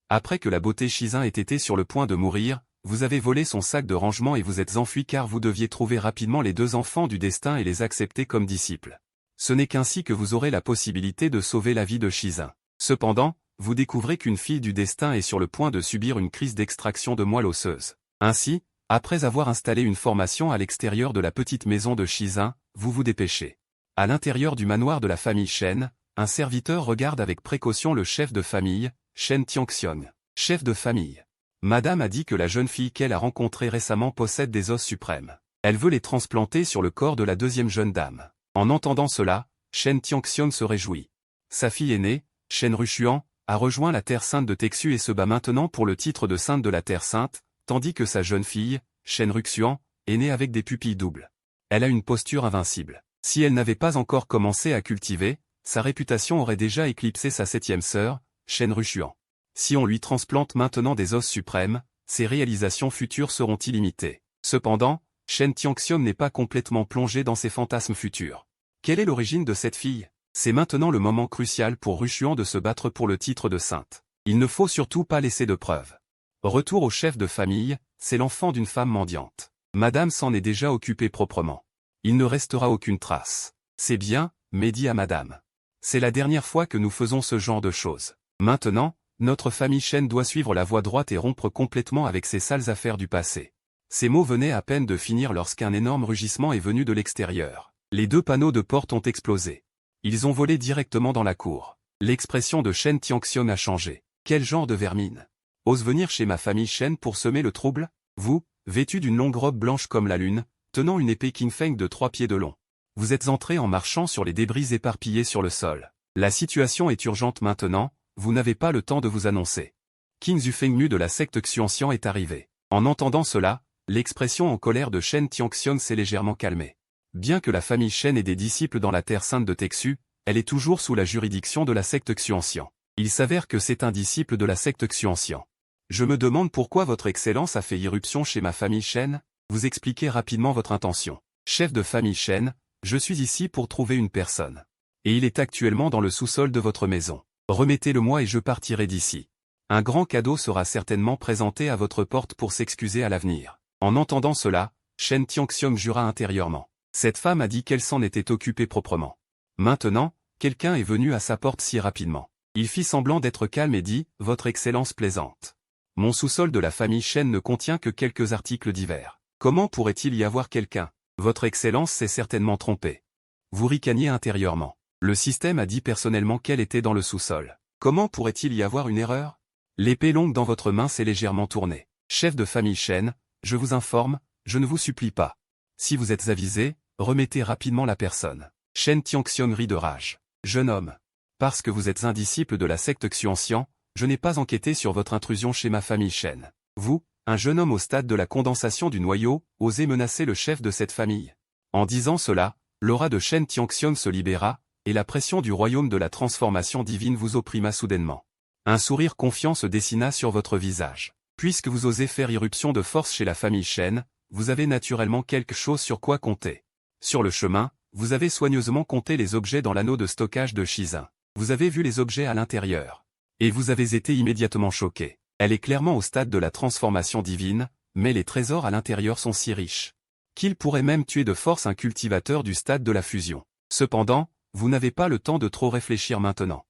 Après que la beauté Shizun ait été sur le point de mourir, vous avez volé son sac de rangement et vous êtes enfui car vous deviez trouver rapidement les deux enfants du destin et les accepter comme disciples. Ce n'est qu'ainsi que vous aurez la possibilité de sauver la vie de Shizun. Cependant, vous découvrez qu'une fille du destin est sur le point de subir une crise d'extraction de moelle osseuse. Ainsi, après avoir installé une formation à l'extérieur de la petite maison de Shizun, vous vous dépêchez. À l'intérieur du manoir de la famille Shen, un serviteur regarde avec précaution le chef de famille, Shen Tianxiong. Chef de famille. Madame a dit que la jeune fille qu'elle a rencontrée récemment possède des os suprêmes. Elle veut les transplanter sur le corps de la deuxième jeune dame. En entendant cela, Shen Tianxiong se réjouit. Sa fille aînée, Shen Rushuan, a rejoint la Terre Sainte de Texu et se bat maintenant pour le titre de sainte de la Terre Sainte, tandis que sa jeune fille, Shen Ruxuan, est née avec des pupilles doubles. Elle a une posture invincible. Si elle n'avait pas encore commencé à cultiver, sa réputation aurait déjà éclipsé sa septième sœur, Shen Rushuan. Si on lui transplante maintenant des os suprêmes, ses réalisations futures seront illimitées. Cependant, Shen Tianxiong n'est pas complètement plongé dans ses fantasmes futurs. Quelle est l'origine de cette fille? C'est maintenant le moment crucial pour Rushuan de se battre pour le titre de sainte. Il ne faut surtout pas laisser de preuves. Retour au chef de famille, c'est l'enfant d'une femme mendiante. Madame s'en est déjà occupée proprement. Il ne restera aucune trace. C'est bien, mais dit à madame. C'est la dernière fois que nous faisons ce genre de choses. Maintenant, notre famille Shen doit suivre la voie droite et rompre complètement avec ces sales affaires du passé. Ces mots venaient à peine de finir lorsqu'un énorme rugissement est venu de l'extérieur. Les deux panneaux de porte ont explosé. Ils ont volé directement dans la cour. L'expression de Shen Tianxiong a changé. Quel genre de vermine ose venir chez ma famille Shen pour semer le trouble? Vous, vêtu d'une longue robe blanche comme la lune, tenant une épée Qing Feng de 3 pieds de long. Vous êtes entré en marchant sur les débris éparpillés sur le sol. La situation est urgente maintenant, vous n'avez pas le temps de vous annoncer. Qin Zufengmu de la secte Xuanxian est arrivé. En entendant cela, l'expression en colère de Shen Tianxiong s'est légèrement calmée. Bien que la famille Shen ait des disciples dans la Terre Sainte de Texu, elle est toujours sous la juridiction de la secte Xuanxian. Il s'avère que c'est un disciple de la secte Xuanxian. Je me demande pourquoi votre Excellence a fait irruption chez ma famille Shen. Vous expliquez rapidement votre intention. Chef de famille Shen, je suis ici pour trouver une personne. Et il est actuellement dans le sous-sol de votre maison. Remettez-le-moi et je partirai d'ici. Un grand cadeau sera certainement présenté à votre porte pour s'excuser à l'avenir. En entendant cela, Shen Tianxiong jura intérieurement. Cette femme a dit qu'elle s'en était occupée proprement. Maintenant, quelqu'un est venu à sa porte si rapidement. Il fit semblant d'être calme et dit « Votre Excellence plaisante. Mon sous-sol de la famille Shen ne contient que quelques articles divers. Comment pourrait-il y avoir quelqu'un? Votre Excellence s'est certainement trompée. » Vous ricaniez intérieurement. Le système a dit personnellement qu'elle était dans le sous-sol. Comment pourrait-il y avoir une erreur? L'épée longue dans votre main s'est légèrement tournée. Chef de famille Shen, je vous informe, je ne vous supplie pas. Si vous êtes avisé, remettez rapidement la personne. Shen Tianxiong rit de rage. Jeune homme. Parce que vous êtes un disciple de la secte Xuanxian, je n'ai pas enquêté sur votre intrusion chez ma famille Shen. Vous, un jeune homme au stade de la condensation du noyau, osez menacer le chef de cette famille. En disant cela, l'aura de Shen Tianxiong se libéra, et la pression du royaume de la transformation divine vous opprima soudainement. Un sourire confiant se dessina sur votre visage. Puisque vous osez faire irruption de force chez la famille Shen, vous avez naturellement quelque chose sur quoi compter. Sur le chemin, vous avez soigneusement compté les objets dans l'anneau de stockage de Shizun. Vous avez vu les objets à l'intérieur. Et vous avez été immédiatement choqué. Elle est clairement au stade de la transformation divine, mais les trésors à l'intérieur sont si riches qu'il pourrait même tuer de force un cultivateur du stade de la fusion. Cependant, vous n'avez pas le temps de trop réfléchir maintenant.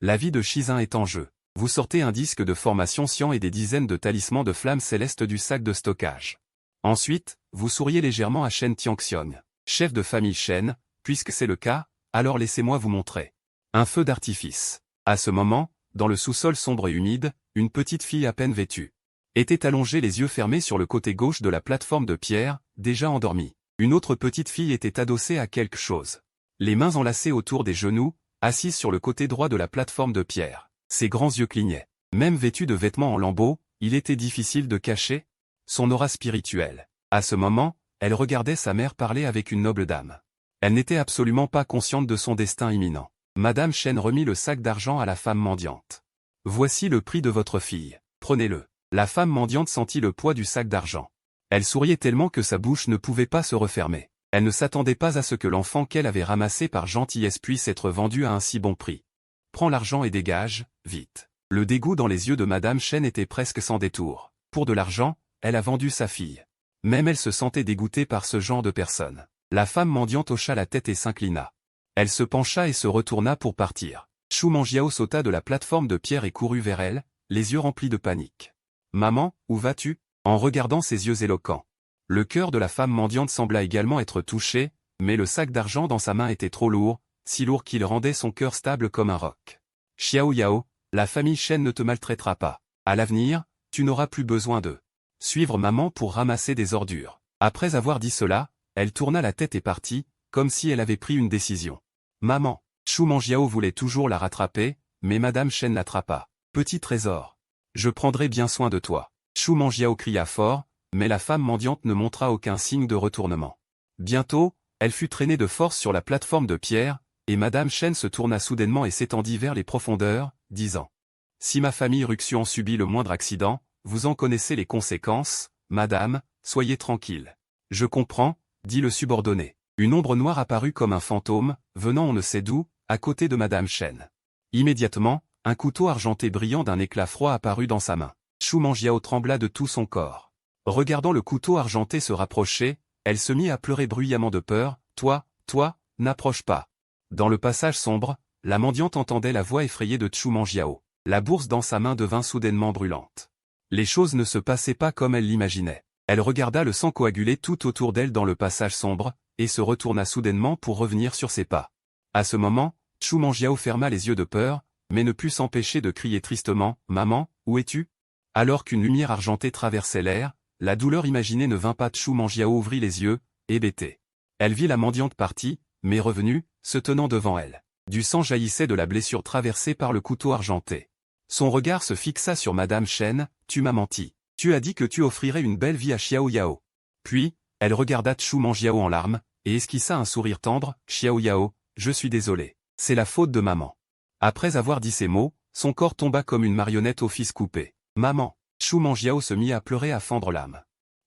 La vie de Shizun est en jeu. Vous sortez un disque de formation Xian et des dizaines de talismans de flammes célestes du sac de stockage. Ensuite, vous souriez légèrement à Shen Tianxiong. Chef de famille Shen, puisque c'est le cas, alors laissez-moi vous montrer. Un feu d'artifice. À ce moment, dans le sous-sol sombre et humide, une petite fille à peine vêtue était allongée les yeux fermés sur le côté gauche de la plateforme de pierre, déjà endormie. Une autre petite fille était adossée à quelque chose. Les mains enlacées autour des genoux, assise sur le côté droit de la plateforme de pierre. Ses grands yeux clignaient. Même vêtu de vêtements en lambeaux, il était difficile de cacher son aura spirituelle. À ce moment, elle regardait sa mère parler avec une noble dame. Elle n'était absolument pas consciente de son destin imminent. Madame Shen remit le sac d'argent à la femme mendiante. « Voici le prix de votre fille, prenez-le. » La femme mendiante sentit le poids du sac d'argent. Elle souriait tellement que sa bouche ne pouvait pas se refermer. Elle ne s'attendait pas à ce que l'enfant qu'elle avait ramassé par gentillesse puisse être vendu à un si bon prix. « Prends l'argent et dégage, vite. » Le dégoût dans les yeux de Madame Chen était presque sans détour. Pour de l'argent, elle a vendu sa fille. Même elle se sentait dégoûtée par ce genre de personne. La femme mendiante hocha la tête et s'inclina. Elle se pencha et se retourna pour partir. Chu Mangiao sauta de la plateforme de pierre et courut vers elle, les yeux remplis de panique. « Maman, où vas-tu » en regardant ses yeux éloquents. Le cœur de la femme mendiante sembla également être touché, mais le sac d'argent dans sa main était trop lourd, si lourd qu'il rendait son cœur stable comme un roc. « Xiao Yao, la famille Chen ne te maltraitera pas. À l'avenir, tu n'auras plus besoin de suivre maman pour ramasser des ordures. » Après avoir dit cela, elle tourna la tête et partit, comme si elle avait pris une décision. « Maman !» Chu Mangiao voulait toujours la rattraper, mais Madame Chen l'attrapa. « Petit trésor. Je prendrai bien soin de toi. » Chu Mangiao cria fort, mais la femme mendiante ne montra aucun signe de retournement. Bientôt, elle fut traînée de force sur la plateforme de pierre, et Madame Chen se tourna soudainement et s'étendit vers les profondeurs, disant « Si ma famille Ruxian subit le moindre accident, vous en connaissez les conséquences, madame, soyez tranquille. »« Je comprends, » dit le subordonné. Une ombre noire apparut comme un fantôme, venant on ne sait d'où, à côté de Madame Chen. Immédiatement, un couteau argenté brillant d'un éclat froid apparut dans sa main. Chu Mangiao trembla de tout son corps. Regardant le couteau argenté se rapprocher, elle se mit à pleurer bruyamment de peur. « Toi, n'approche pas. » Dans le passage sombre, la mendiante entendait la voix effrayée de Chu Mangiao. La bourse dans sa main devint soudainement brûlante. Les choses ne se passaient pas comme elle l'imaginait. Elle regarda le sang coaguler tout autour d'elle dans le passage sombre, et se retourna soudainement pour revenir sur ses pas. À ce moment, Chu Mangiao ferma les yeux de peur, mais ne put s'empêcher de crier tristement « Maman, où es-tu » Alors qu'une lumière argentée traversait l'air, la douleur imaginée ne vint pas. Chu Mangiao ouvrit les yeux, hébétée. Elle vit la mendiante partie, mais revenue, se tenant devant elle. Du sang jaillissait de la blessure traversée par le couteau argenté. Son regard se fixa sur Madame Chen. « Tu m'as menti. Tu as dit que tu offrirais une belle vie à Xiao Yao. » Puis, elle regarda Chu Mangiao en larmes, et esquissa un sourire tendre. « Xiao Yao, je suis désolé. C'est la faute de maman. » Après avoir dit ces mots, son corps tomba comme une marionnette au fils coupé. « Maman !» Chu Mangiao se mit à pleurer à fendre l'âme.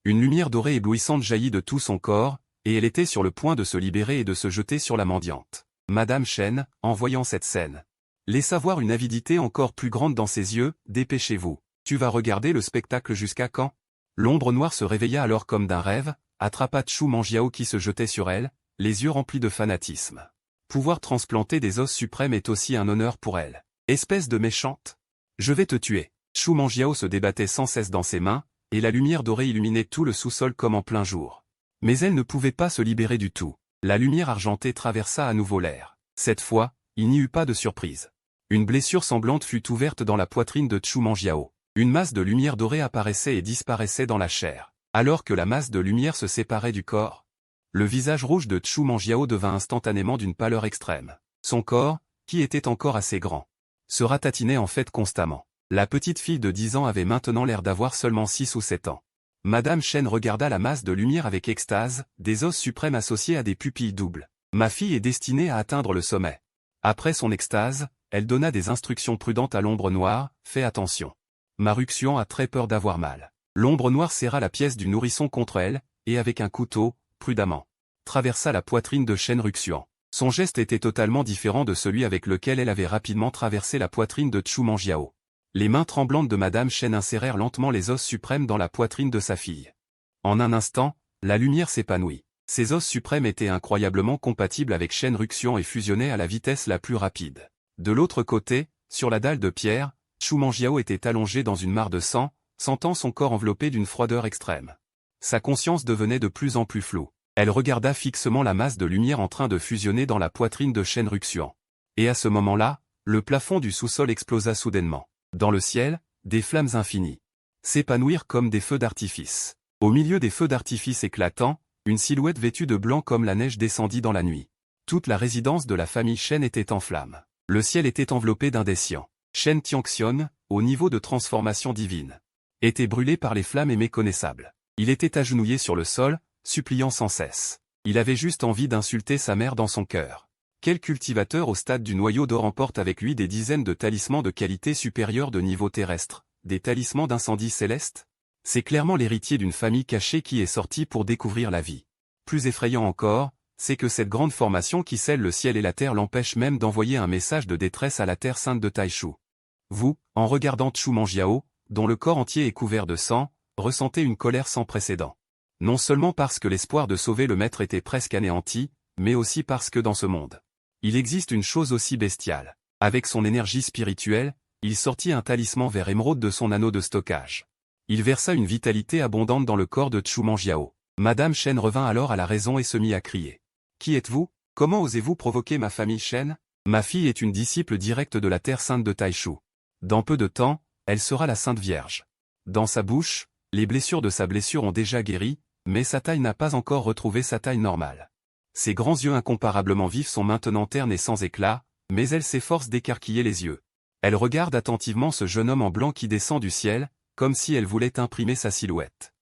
Une lumière dorée éblouissante jaillit de tout son corps, et elle était sur le point de se libérer et de se jeter sur la mendiante. Madame Chen, en voyant cette scène, laissa voir une avidité encore plus grande dans ses yeux. « Dépêchez-vous. Tu vas regarder le spectacle jusqu'à quand ?» L'ombre noire se réveilla alors comme d'un rêve, attrapa Chu Mangiao qui se jetait sur elle, les yeux remplis de fanatisme. Pouvoir transplanter des os suprêmes est aussi un honneur pour elle. Espèce de méchante. Je vais te tuer. Chu Mangiao se débattait sans cesse dans ses mains, et la lumière dorée illuminait tout le sous-sol comme en plein jour. Mais elle ne pouvait pas se libérer du tout. La lumière argentée traversa à nouveau l'air. Cette fois, il n'y eut pas de surprise. Une blessure semblante fut ouverte dans la poitrine de Chu Mangiao. Une masse de lumière dorée apparaissait et disparaissait dans la chair. Alors que la masse de lumière se séparait du corps, le visage rouge de Chu Mangiao devint instantanément d'une pâleur extrême. Son corps, qui était encore assez grand, se ratatinait en fait constamment. La petite fille de 10 ans avait maintenant l'air d'avoir seulement 6 ou 7 ans. Madame Chen regarda la masse de lumière avec extase, des os suprêmes associés à des pupilles doubles. Ma fille est destinée à atteindre le sommet. Après son extase, elle donna des instructions prudentes à l'ombre noire. Fais attention. Ma Ruxian a très peur d'avoir mal. L'ombre noire serra la pièce du nourrisson contre elle, et avec un couteau, prudemment, traversa la poitrine de Chen Ruxian. Son geste était totalement différent de celui avec lequel elle avait rapidement traversé la poitrine de Chu Mangiao. Les mains tremblantes de Madame Chen insérèrent lentement les os suprêmes dans la poitrine de sa fille. En un instant, la lumière s'épanouit. Ces os suprêmes étaient incroyablement compatibles avec Chen Ruxian et fusionnaient à la vitesse la plus rapide. De l'autre côté, sur la dalle de pierre, Chu Mangiao était allongé dans une mare de sang, sentant son corps enveloppé d'une froideur extrême. Sa conscience devenait de plus en plus floue. Elle regarda fixement la masse de lumière en train de fusionner dans la poitrine de Chen Ruxian. Et à ce moment-là, le plafond du sous-sol explosa soudainement. Dans le ciel, des flammes infinies s'épanouirent comme des feux d'artifice. Au milieu des feux d'artifice éclatants, une silhouette vêtue de blanc comme la neige descendit dans la nuit. Toute la résidence de la famille Chen était en flammes. Le ciel était enveloppé d'indéciants. Shen Tianxian, au niveau de transformation divine, était brûlé par les flammes et méconnaissable. Il était agenouillé sur le sol, suppliant sans cesse. Il avait juste envie d'insulter sa mère dans son cœur. Quel cultivateur au stade du noyau d'or emporte avec lui des dizaines de talismans de qualité supérieure de niveau terrestre, des talismans d'incendie céleste? C'est clairement l'héritier d'une famille cachée qui est sorti pour découvrir la vie. Plus effrayant encore, c'est que cette grande formation qui scelle le ciel et la terre l'empêche même d'envoyer un message de détresse à la terre sainte de Taishu. Vous, en regardant Chu Manjiao, dont le corps entier est couvert de sang, ressentez une colère sans précédent. Non seulement parce que l'espoir de sauver le maître était presque anéanti, mais aussi parce que dans ce monde, il existe une chose aussi bestiale. Avec son énergie spirituelle, il sortit un talisman vert émeraude de son anneau de stockage. Il versa une vitalité abondante dans le corps de Chu Manjiao. Madame Shen revint alors à la raison et se mit à crier. « Qui êtes-vous? Comment osez-vous provoquer ma famille Shen? Ma fille est une disciple directe de la terre sainte de Taishu. Dans peu de temps, elle sera la Sainte Vierge. Dans sa bouche, les blessures de sa blessure ont déjà guéri, mais sa taille n'a pas encore retrouvé sa taille normale. Ses grands yeux incomparablement vifs sont maintenant ternes et sans éclat, mais elle s'efforce d'écarquiller les yeux. Elle regarde attentivement ce jeune homme en blanc qui descend du ciel, comme si elle voulait imprimer sa silhouette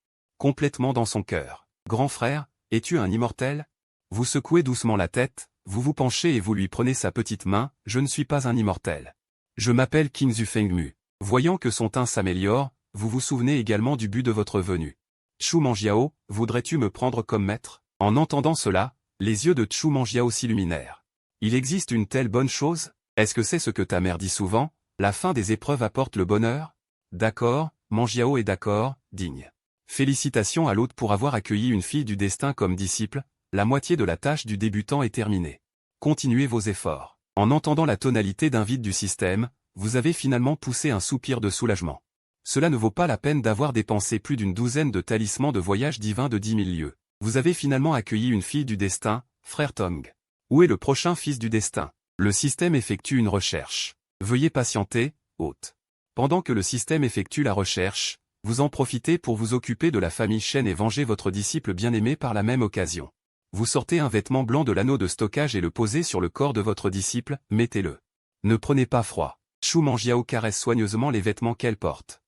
complètement dans son cœur. « Grand frère, es-tu un immortel ?» Vous secouez doucement la tête, vous vous penchez et vous lui prenez sa petite main. « Je ne suis pas un immortel. Je m'appelle Qin Zufengmu. » Voyant que son teint s'améliore, vous vous souvenez également du but de votre venue. « Chu Manjiao, voudrais-tu me prendre comme maître ?» En entendant cela, les yeux de Chu Manjiao s'illuminèrent. « Il existe une telle bonne chose? Est-ce que c'est ce que ta mère dit souvent? La fin des épreuves apporte le bonheur? » D'accord, Manjiao est d'accord, digne. Félicitations à l'hôte pour avoir accueilli une fille du destin comme disciple, la moitié de la tâche du débutant est terminée. Continuez vos efforts. En entendant la tonalité d'un vide du système, vous avez finalement poussé un soupir de soulagement. Cela ne vaut pas la peine d'avoir dépensé plus d'une douzaine de talismans de voyage divin de 10 000 lieues. Vous avez finalement accueilli une fille du destin, frère Tong. Où est le prochain fils du destin? Le système effectue une recherche. Veuillez patienter, hôte. Pendant que le système effectue la recherche, vous en profitez pour vous occuper de la famille Shen et venger votre disciple bien-aimé par la même occasion. Vous sortez un vêtement blanc de l'anneau de stockage et le posez sur le corps de votre disciple, mettez-le. Ne prenez pas froid. Chu Manjiao caresse soigneusement les vêtements qu'elle porte.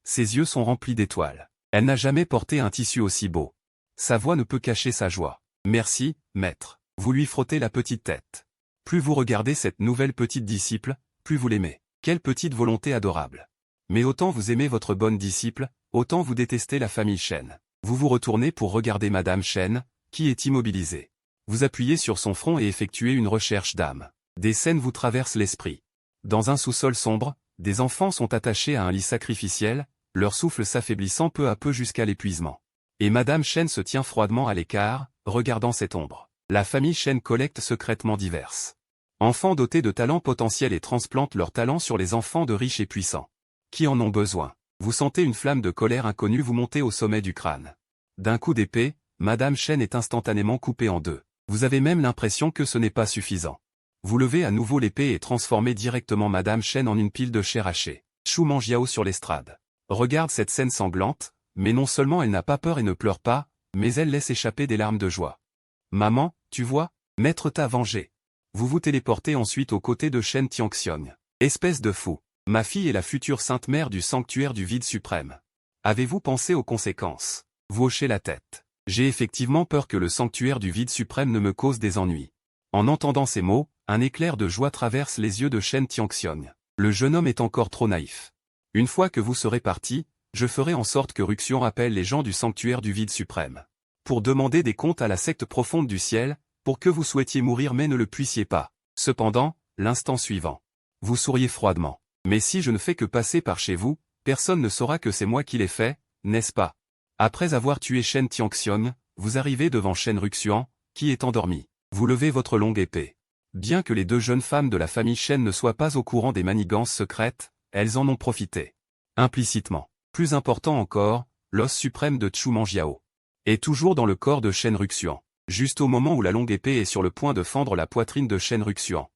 Ses yeux sont remplis d'étoiles. Elle n'a jamais porté un tissu aussi beau. Sa voix ne peut cacher sa joie. Merci, maître. Vous lui frottez la petite tête. Plus vous regardez cette nouvelle petite disciple, plus vous l'aimez. Quelle petite volonté adorable. Mais autant vous aimez votre bonne disciple, autant vous détestez la famille Shen. Vous vous retournez pour regarder Madame Shen, qui est immobilisée. Vous appuyez sur son front et effectuez une recherche d'âme. Des scènes vous traversent l'esprit. Dans un sous-sol sombre, des enfants sont attachés à un lit sacrificiel, leur souffle s'affaiblissant peu à peu jusqu'à l'épuisement. Et Madame Shen se tient froidement à l'écart, regardant cette ombre. La famille Shen collecte secrètement diverses enfants dotés de talents potentiels et transplante leurs talents sur les enfants de riches et puissants. Qui en ont besoin. Vous sentez une flamme de colère inconnue vous monter au sommet du crâne. D'un coup d'épée, Madame Shen est instantanément coupée en deux. Vous avez même l'impression que ce n'est pas suffisant. Vous levez à nouveau l'épée et transformez directement Madame Shen en une pile de chair hachée. Chu Manjiao sur l'estrade. Regarde cette scène sanglante, mais non seulement elle n'a pas peur et ne pleure pas, mais elle laisse échapper des larmes de joie. Maman, tu vois, maître t'a vengé. Vous vous téléportez ensuite aux côtés de Shen Tianxiong. Espèce de fou. Ma fille est la future sainte mère du sanctuaire du vide suprême. Avez-vous pensé aux conséquences? Vous hochez la tête. J'ai effectivement peur que le sanctuaire du vide suprême ne me cause des ennuis. En entendant ces mots, un éclair de joie traverse les yeux de Shen Tianxiong. Le jeune homme est encore trop naïf. Une fois que vous serez parti, je ferai en sorte que Ruxian appelle les gens du sanctuaire du vide suprême. Pour demander des comptes à la secte profonde du ciel, pour que vous souhaitiez mourir mais ne le puissiez pas. Cependant, l'instant suivant. Vous souriez froidement. Mais si je ne fais que passer par chez vous, personne ne saura que c'est moi qui l'ai fait, n'est-ce pas? Après avoir tué Shen Tianxiong, vous arrivez devant Shen Ruxian, qui est endormi. Vous levez votre longue épée. Bien que les deux jeunes femmes de la famille Shen ne soient pas au courant des manigances secrètes, elles en ont profité. Implicitement. Plus important encore, l'os suprême de Chu Manjiao est toujours dans le corps de Shen Ruxian. Juste au moment où la longue épée est sur le point de fendre la poitrine de Shen Ruxian.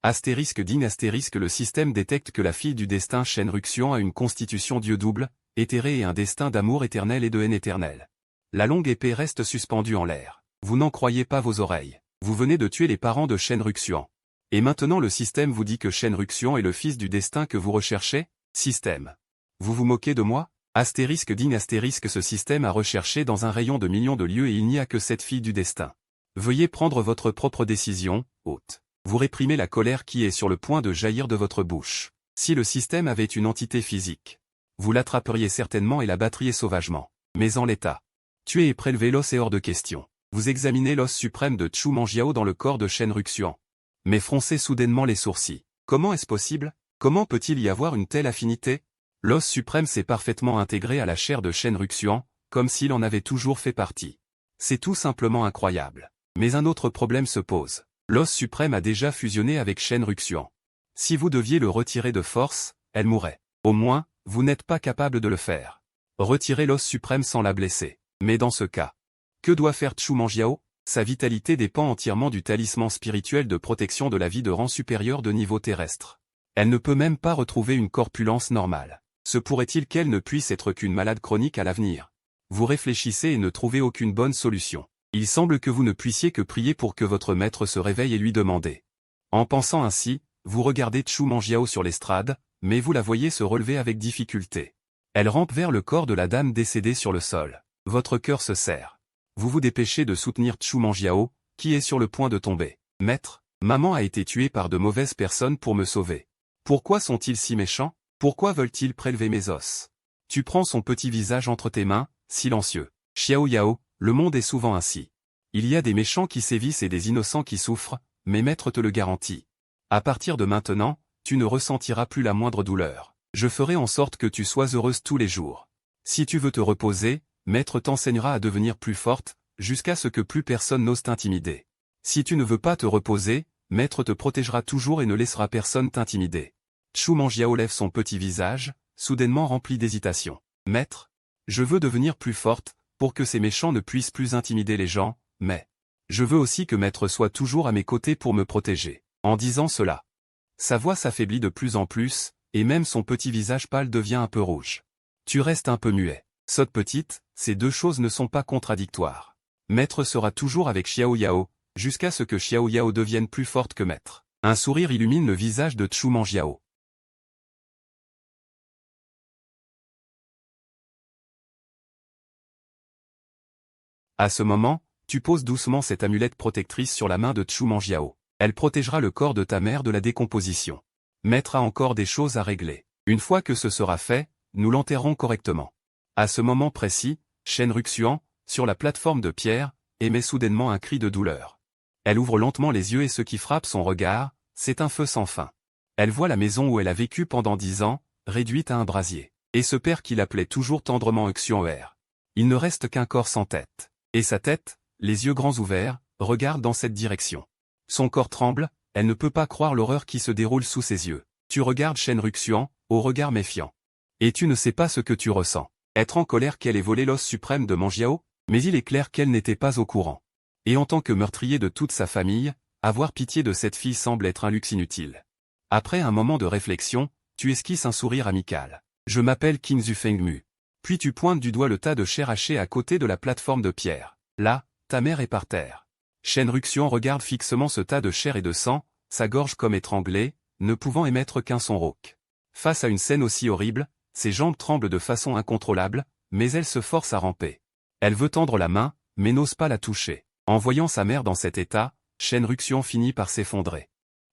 Astérisque digne astérisque le système détecte que la fille du destin Shen Ruxian a une constitution dieu double, éthérée et un destin d'amour éternel et de haine éternelle. La longue épée reste suspendue en l'air. Vous n'en croyez pas vos oreilles. Vous venez de tuer les parents de Shen Ruxian. Et maintenant le système vous dit que Shen Ruxian est le fils du destin que vous recherchez? Système. Vous vous moquez de moi? Astérisque digne astérisque ce système a recherché dans un rayon de millions de lieues et il n'y a que cette fille du destin. Veuillez prendre votre propre décision, hôte. Vous réprimez la colère qui est sur le point de jaillir de votre bouche. Si le système avait une entité physique, vous l'attraperiez certainement et la battriez sauvagement. Mais en l'état, tuer et prélever l'os est hors de question. Vous examinez l'os suprême de Chu Manjiao dans le corps de Shen Ruxian. Mais froncez soudainement les sourcils. Comment est-ce possible? Comment peut-il y avoir une telle affinité? L'os suprême s'est parfaitement intégré à la chair de Shen Ruxian, comme s'il en avait toujours fait partie. C'est tout simplement incroyable. Mais un autre problème se pose. L'os suprême a déjà fusionné avec Shen Ruxian. Si vous deviez le retirer de force, elle mourrait. Au moins, vous n'êtes pas capable de le faire. Retirez l'os suprême sans la blesser. Mais dans ce cas, que doit faire Chu Manjiao? Sa vitalité dépend entièrement du talisman spirituel de protection de la vie de rang supérieur de niveau terrestre. Elle ne peut même pas retrouver une corpulence normale. Se pourrait-il qu'elle ne puisse être qu'une malade chronique à l'avenir? Vous réfléchissez et ne trouvez aucune bonne solution. Il semble que vous ne puissiez que prier pour que votre maître se réveille et lui demander. En pensant ainsi, vous regardez Chu Manjiao sur l'estrade, mais vous la voyez se relever avec difficulté. Elle rampe vers le corps de la dame décédée sur le sol. Votre cœur se serre. Vous vous dépêchez de soutenir Chu Manjiao, qui est sur le point de tomber. Maître, maman a été tuée par de mauvaises personnes pour me sauver. Pourquoi sont-ils si méchants? Pourquoi veulent-ils prélever mes os? Tu prends son petit visage entre tes mains, silencieux. Xiao Yao, le monde est souvent ainsi. Il y a des méchants qui sévissent et des innocents qui souffrent, mais maître te le garantit. À partir de maintenant, tu ne ressentiras plus la moindre douleur. Je ferai en sorte que tu sois heureuse tous les jours. Si tu veux te reposer, maître t'enseignera à devenir plus forte, jusqu'à ce que plus personne n'ose t'intimider. Si tu ne veux pas te reposer, maître te protégera toujours et ne laissera personne t'intimider. Chu Manjiao lève son petit visage, soudainement rempli d'hésitation. Maître, je veux devenir plus forte, pour que ces méchants ne puissent plus intimider les gens, mais je veux aussi que maître soit toujours à mes côtés pour me protéger. En disant cela, sa voix s'affaiblit de plus en plus, et même son petit visage pâle devient un peu rouge. Tu restes un peu muet. Sotte petite, ces deux choses ne sont pas contradictoires. Maître sera toujours avec Xiao Yao, jusqu'à ce que Xiao Yao devienne plus forte que maître. Un sourire illumine le visage de Chu Manjiao. À ce moment, tu poses doucement cette amulette protectrice sur la main de Chu Manjiao. Elle protégera le corps de ta mère de la décomposition. Maître a encore des choses à régler. Une fois que ce sera fait, nous l'enterrerons correctement. À ce moment précis, Shen Ruxian, sur la plateforme de pierre, émet soudainement un cri de douleur. Elle ouvre lentement les yeux et ce qui frappe son regard, c'est un feu sans fin. Elle voit la maison où elle a vécu pendant 10 ans, réduite à un brasier. Et ce père qui l'appelait toujours tendrement Xuan'er. Il ne reste qu'un corps sans tête. Et sa tête, les yeux grands ouverts, regarde dans cette direction. Son corps tremble, elle ne peut pas croire l'horreur qui se déroule sous ses yeux. Tu regardes Shen Ruxian, au regard méfiant. Et tu ne sais pas ce que tu ressens. Être en colère qu'elle ait volé l'os suprême de Manjiao, mais il est clair qu'elle n'était pas au courant. Et en tant que meurtrier de toute sa famille, avoir pitié de cette fille semble être un luxe inutile. Après un moment de réflexion, tu esquisses un sourire amical. Je m'appelle Qin Zufengmu. Puis tu pointes du doigt le tas de chair hachée à côté de la plateforme de pierre. Là, ta mère est par terre. Shen Ruxian regarde fixement ce tas de chair et de sang, sa gorge comme étranglée, ne pouvant émettre qu'un son rauque. Face à une scène aussi horrible, ses jambes tremblent de façon incontrôlable, mais elle se force à ramper. Elle veut tendre la main, mais n'ose pas la toucher. En voyant sa mère dans cet état, Shen Ruxian finit par s'effondrer.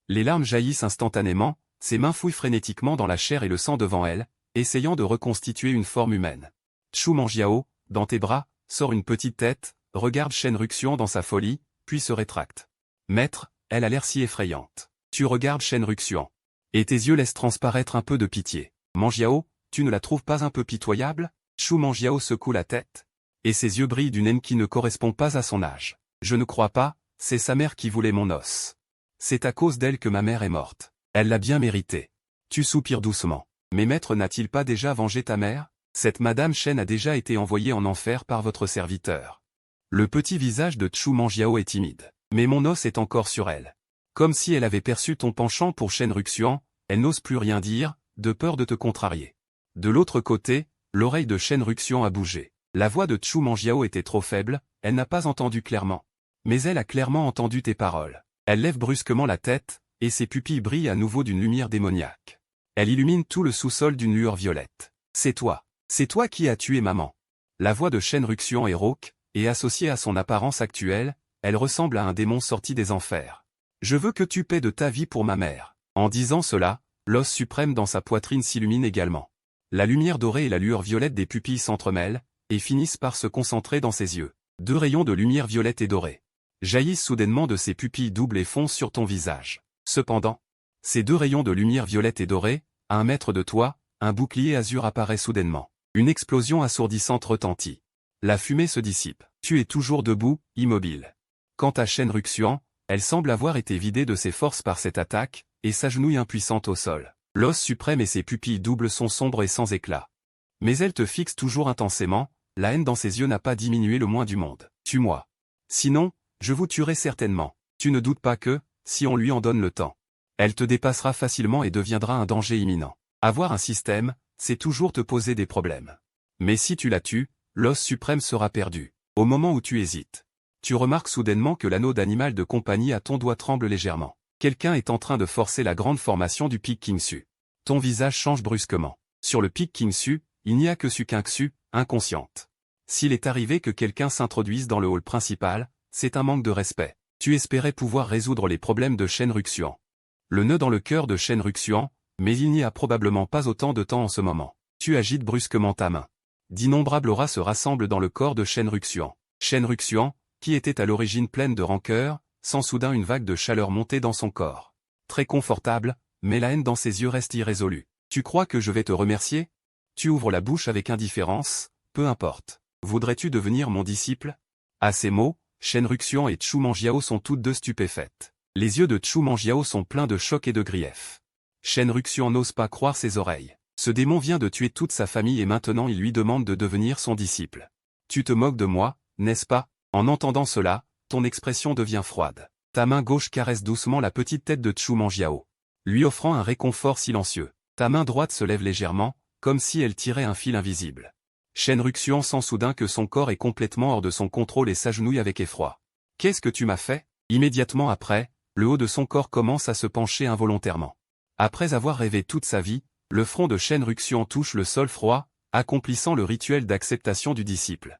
Les larmes jaillissent instantanément, ses mains fouillent frénétiquement dans la chair et le sang devant elle, essayant de reconstituer une forme humaine. Chu Manjiao, dans tes bras, sort une petite tête, regarde Shen Ruxian dans sa folie, puis se rétracte. Maître, elle a l'air si effrayante. Tu regardes Shen Ruxian. Et tes yeux laissent transparaître un peu de pitié. Manjiao, tu ne la trouves pas un peu pitoyable? Chu Manjiao secoue la tête. Et ses yeux brillent d'une haine qui ne correspond pas à son âge. Je ne crois pas, c'est sa mère qui voulait mon os. C'est à cause d'elle que ma mère est morte. Elle l'a bien mérité. Tu soupires doucement. Mais maître n'a-t-il pas déjà vengé ta mère? Cette Madame Shen a déjà été envoyée en enfer par votre serviteur. Le petit visage de Chu Manjiao est timide. Mais mon os est encore sur elle. Comme si elle avait perçu ton penchant pour Shen Ruxian, elle n'ose plus rien dire, de peur de te contrarier. De l'autre côté, l'oreille de Shen Ruxian a bougé. La voix de Chu Manjiao était trop faible, elle n'a pas entendu clairement. Mais elle a clairement entendu tes paroles. Elle lève brusquement la tête, et ses pupilles brillent à nouveau d'une lumière démoniaque. Elle illumine tout le sous-sol d'une lueur violette. C'est toi qui as tué maman. La voix de Shen Ruxian est rauque, et associée à son apparence actuelle, elle ressemble à un démon sorti des enfers. Je veux que tu paies de ta vie pour ma mère. En disant cela, l'os suprême dans sa poitrine s'illumine également. La lumière dorée et la lueur violette des pupilles s'entremêlent, et finissent par se concentrer dans ses yeux. Deux rayons de lumière violette et dorée jaillissent soudainement de ses pupilles doubles et foncent sur ton visage. Cependant, Ces deux rayons de lumière violette et dorée, à 1 mètre de toi, un bouclier azur apparaît soudainement. Une explosion assourdissante retentit. La fumée se dissipe. Tu es toujours debout, immobile. Quant à Shenruxian, elle semble avoir été vidée de ses forces par cette attaque, et s'agenouille impuissante au sol. L'os suprême et ses pupilles doubles sont sombres et sans éclat. Mais elle te fixe toujours intensément, la haine dans ses yeux n'a pas diminué le moins du monde. Tue-moi. Sinon, je vous tuerai certainement. Tu ne doutes pas que, si on lui en donne le temps, elle te dépassera facilement et deviendra un danger imminent. Avoir un système, c'est toujours te poser des problèmes. Mais si tu la tues, l'os suprême sera perdu. Au moment où tu hésites, tu remarques soudainement que l'anneau d'animal de compagnie à ton doigt tremble légèrement. Quelqu'un est en train de forcer la grande formation du pic Kingsu. Ton visage change brusquement. Sur le pic Kingsu, il n'y a que Su-Kingsu, inconsciente. S'il est arrivé que quelqu'un s'introduise dans le hall principal, c'est un manque de respect. Tu espérais pouvoir résoudre les problèmes de Shenruxian. Le nœud dans le cœur de Shenruxian, mais il n'y a probablement pas autant de temps en ce moment. Tu agites brusquement ta main. D'innombrables auras se rassemblent dans le corps de Shenruxian. Shenruxian, qui était à l'origine pleine de rancœur, sent soudain une vague de chaleur monter dans son corps. Très confortable, mais la haine dans ses yeux reste irrésolue. Tu crois que je vais te remercier? Tu ouvres la bouche avec indifférence, peu importe. Voudrais-tu devenir mon disciple? À ces mots, Shenruxian et Chu Manjiao sont toutes deux stupéfaites. Les yeux de Chu Manjiao sont pleins de choc et de grief. Shenruxian n'ose pas croire ses oreilles. Ce démon vient de tuer toute sa famille et maintenant il lui demande de devenir son disciple. Tu te moques de moi, n'est-ce pas? En entendant cela, ton expression devient froide. Ta main gauche caresse doucement la petite tête de Chu Manjiao, lui offrant un réconfort silencieux. Ta main droite se lève légèrement, comme si elle tirait un fil invisible. Shenruxian sent soudain que son corps est complètement hors de son contrôle et s'agenouille avec effroi. Qu'est-ce que tu m'as fait? Immédiatement après, le haut de son corps commence à se pencher involontairement. Après avoir rêvé toute sa vie, le front de Shenruxian touche le sol froid, accomplissant le rituel d'acceptation du disciple.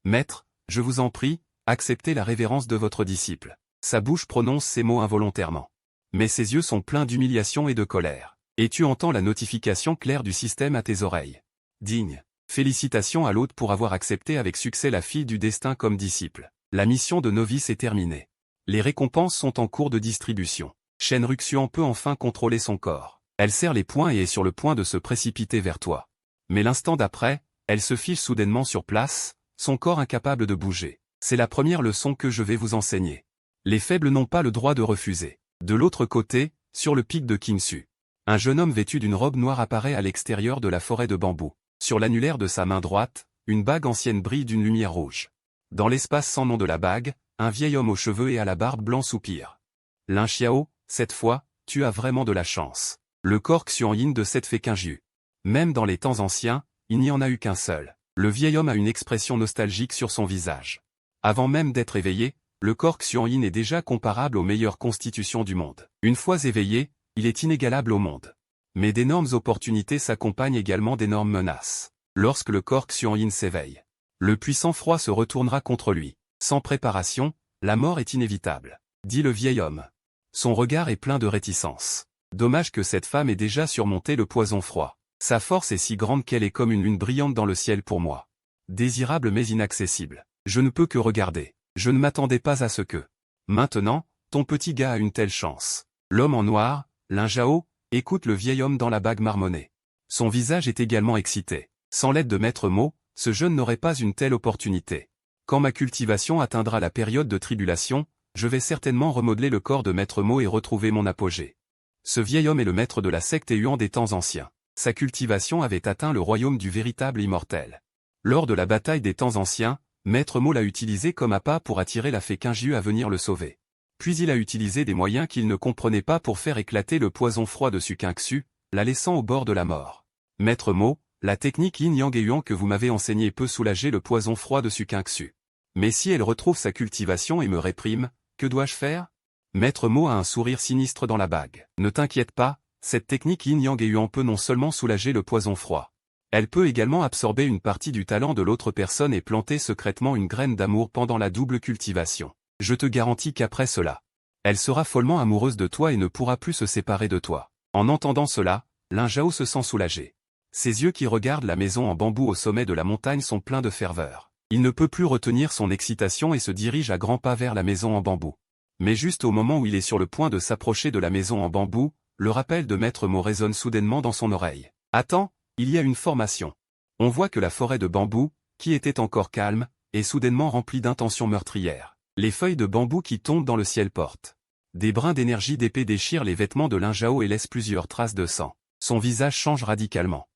Maître, je vous en prie, acceptez la révérence de votre disciple. Sa bouche prononce ces mots involontairement. Mais ses yeux sont pleins d'humiliation et de colère. Et tu entends la notification claire du système à tes oreilles. Digne. Félicitations à l'hôte pour avoir accepté avec succès la fille du destin comme disciple. La mission de novice est terminée. Les récompenses sont en cours de distribution. Shenruxian peut enfin contrôler son corps. Elle serre les poings et est sur le point de se précipiter vers toi. Mais l'instant d'après, elle se fige soudainement sur place, son corps incapable de bouger. C'est la première leçon que je vais vous enseigner. Les faibles n'ont pas le droit de refuser. De l'autre côté, sur le pic de Kingsu, un jeune homme vêtu d'une robe noire apparaît à l'extérieur de la forêt de bambou. Sur l'annulaire de sa main droite, une bague ancienne brille d'une lumière rouge. Dans l'espace sans nom de la bague, un vieil homme aux cheveux et à la barbe blanc soupire. Lin Xiao, cette fois, tu as vraiment de la chance. Le corps Xuan-Yin de cette fait qu'un Jiu. Même dans les temps anciens, il n'y en a eu qu'un seul. Le vieil homme a une expression nostalgique sur son visage. Avant même d'être éveillé, le corps Xuan-Yin est déjà comparable aux meilleures constitutions du monde. Une fois éveillé, il est inégalable au monde. Mais d'énormes opportunités s'accompagnent également d'énormes menaces. Lorsque le corps Xuan-Yin s'éveille, le puissant froid se retournera contre lui. Sans préparation, la mort est inévitable, dit le vieil homme. Son regard est plein de réticence. Dommage que cette femme ait déjà surmonté le poison froid. Sa force est si grande qu'elle est comme une lune brillante dans le ciel pour moi. Désirable mais inaccessible. Je ne peux que regarder. Je ne m'attendais pas à ce que. Maintenant, ton petit gars a une telle chance. L'homme en noir, Lin Zhao, écoute le vieil homme dans la bague marmonnée. Son visage est également excité. Sans l'aide de Maître Mo, ce jeune n'aurait pas une telle opportunité. Quand ma cultivation atteindra la période de tribulation, je vais certainement remodeler le corps de Maître Mo et retrouver mon apogée. Ce vieil homme est le maître de la secte Yuan des temps anciens. Sa cultivation avait atteint le royaume du véritable immortel. Lors de la bataille des temps anciens, Maître Mo l'a utilisé comme appât pour attirer la fée Qingyu à venir le sauver. Puis il a utilisé des moyens qu'il ne comprenait pas pour faire éclater le poison froid de Su-Kingsu, la laissant au bord de la mort. Maître Mo, la technique Yin-Yang et Yuan que vous m'avez enseignée peut soulager le poison froid de Su-Kingsu. Mais si elle retrouve sa cultivation et me réprime, que dois-je faire? Maître Mo a un sourire sinistre dans la bague. Ne t'inquiète pas, cette technique Yin-Yang et Yuan peut non seulement soulager le poison froid. Elle peut également absorber une partie du talent de l'autre personne et planter secrètement une graine d'amour pendant la double cultivation. Je te garantis qu'après cela, elle sera follement amoureuse de toi et ne pourra plus se séparer de toi. En entendant cela, Lin Zhao se sent soulagé. Ses yeux qui regardent la maison en bambou au sommet de la montagne sont pleins de ferveur. Il ne peut plus retenir son excitation et se dirige à grands pas vers la maison en bambou. Mais juste au moment où il est sur le point de s'approcher de la maison en bambou, le rappel de Maître Mo résonne soudainement dans son oreille. Attends, il y a une formation. On voit que la forêt de bambou, qui était encore calme, est soudainement remplie d'intentions meurtrières. Les feuilles de bambou qui tombent dans le ciel portent. Des brins d'énergie d'épée déchirent les vêtements de Lin Zhao et laissent plusieurs traces de sang. Son visage change radicalement.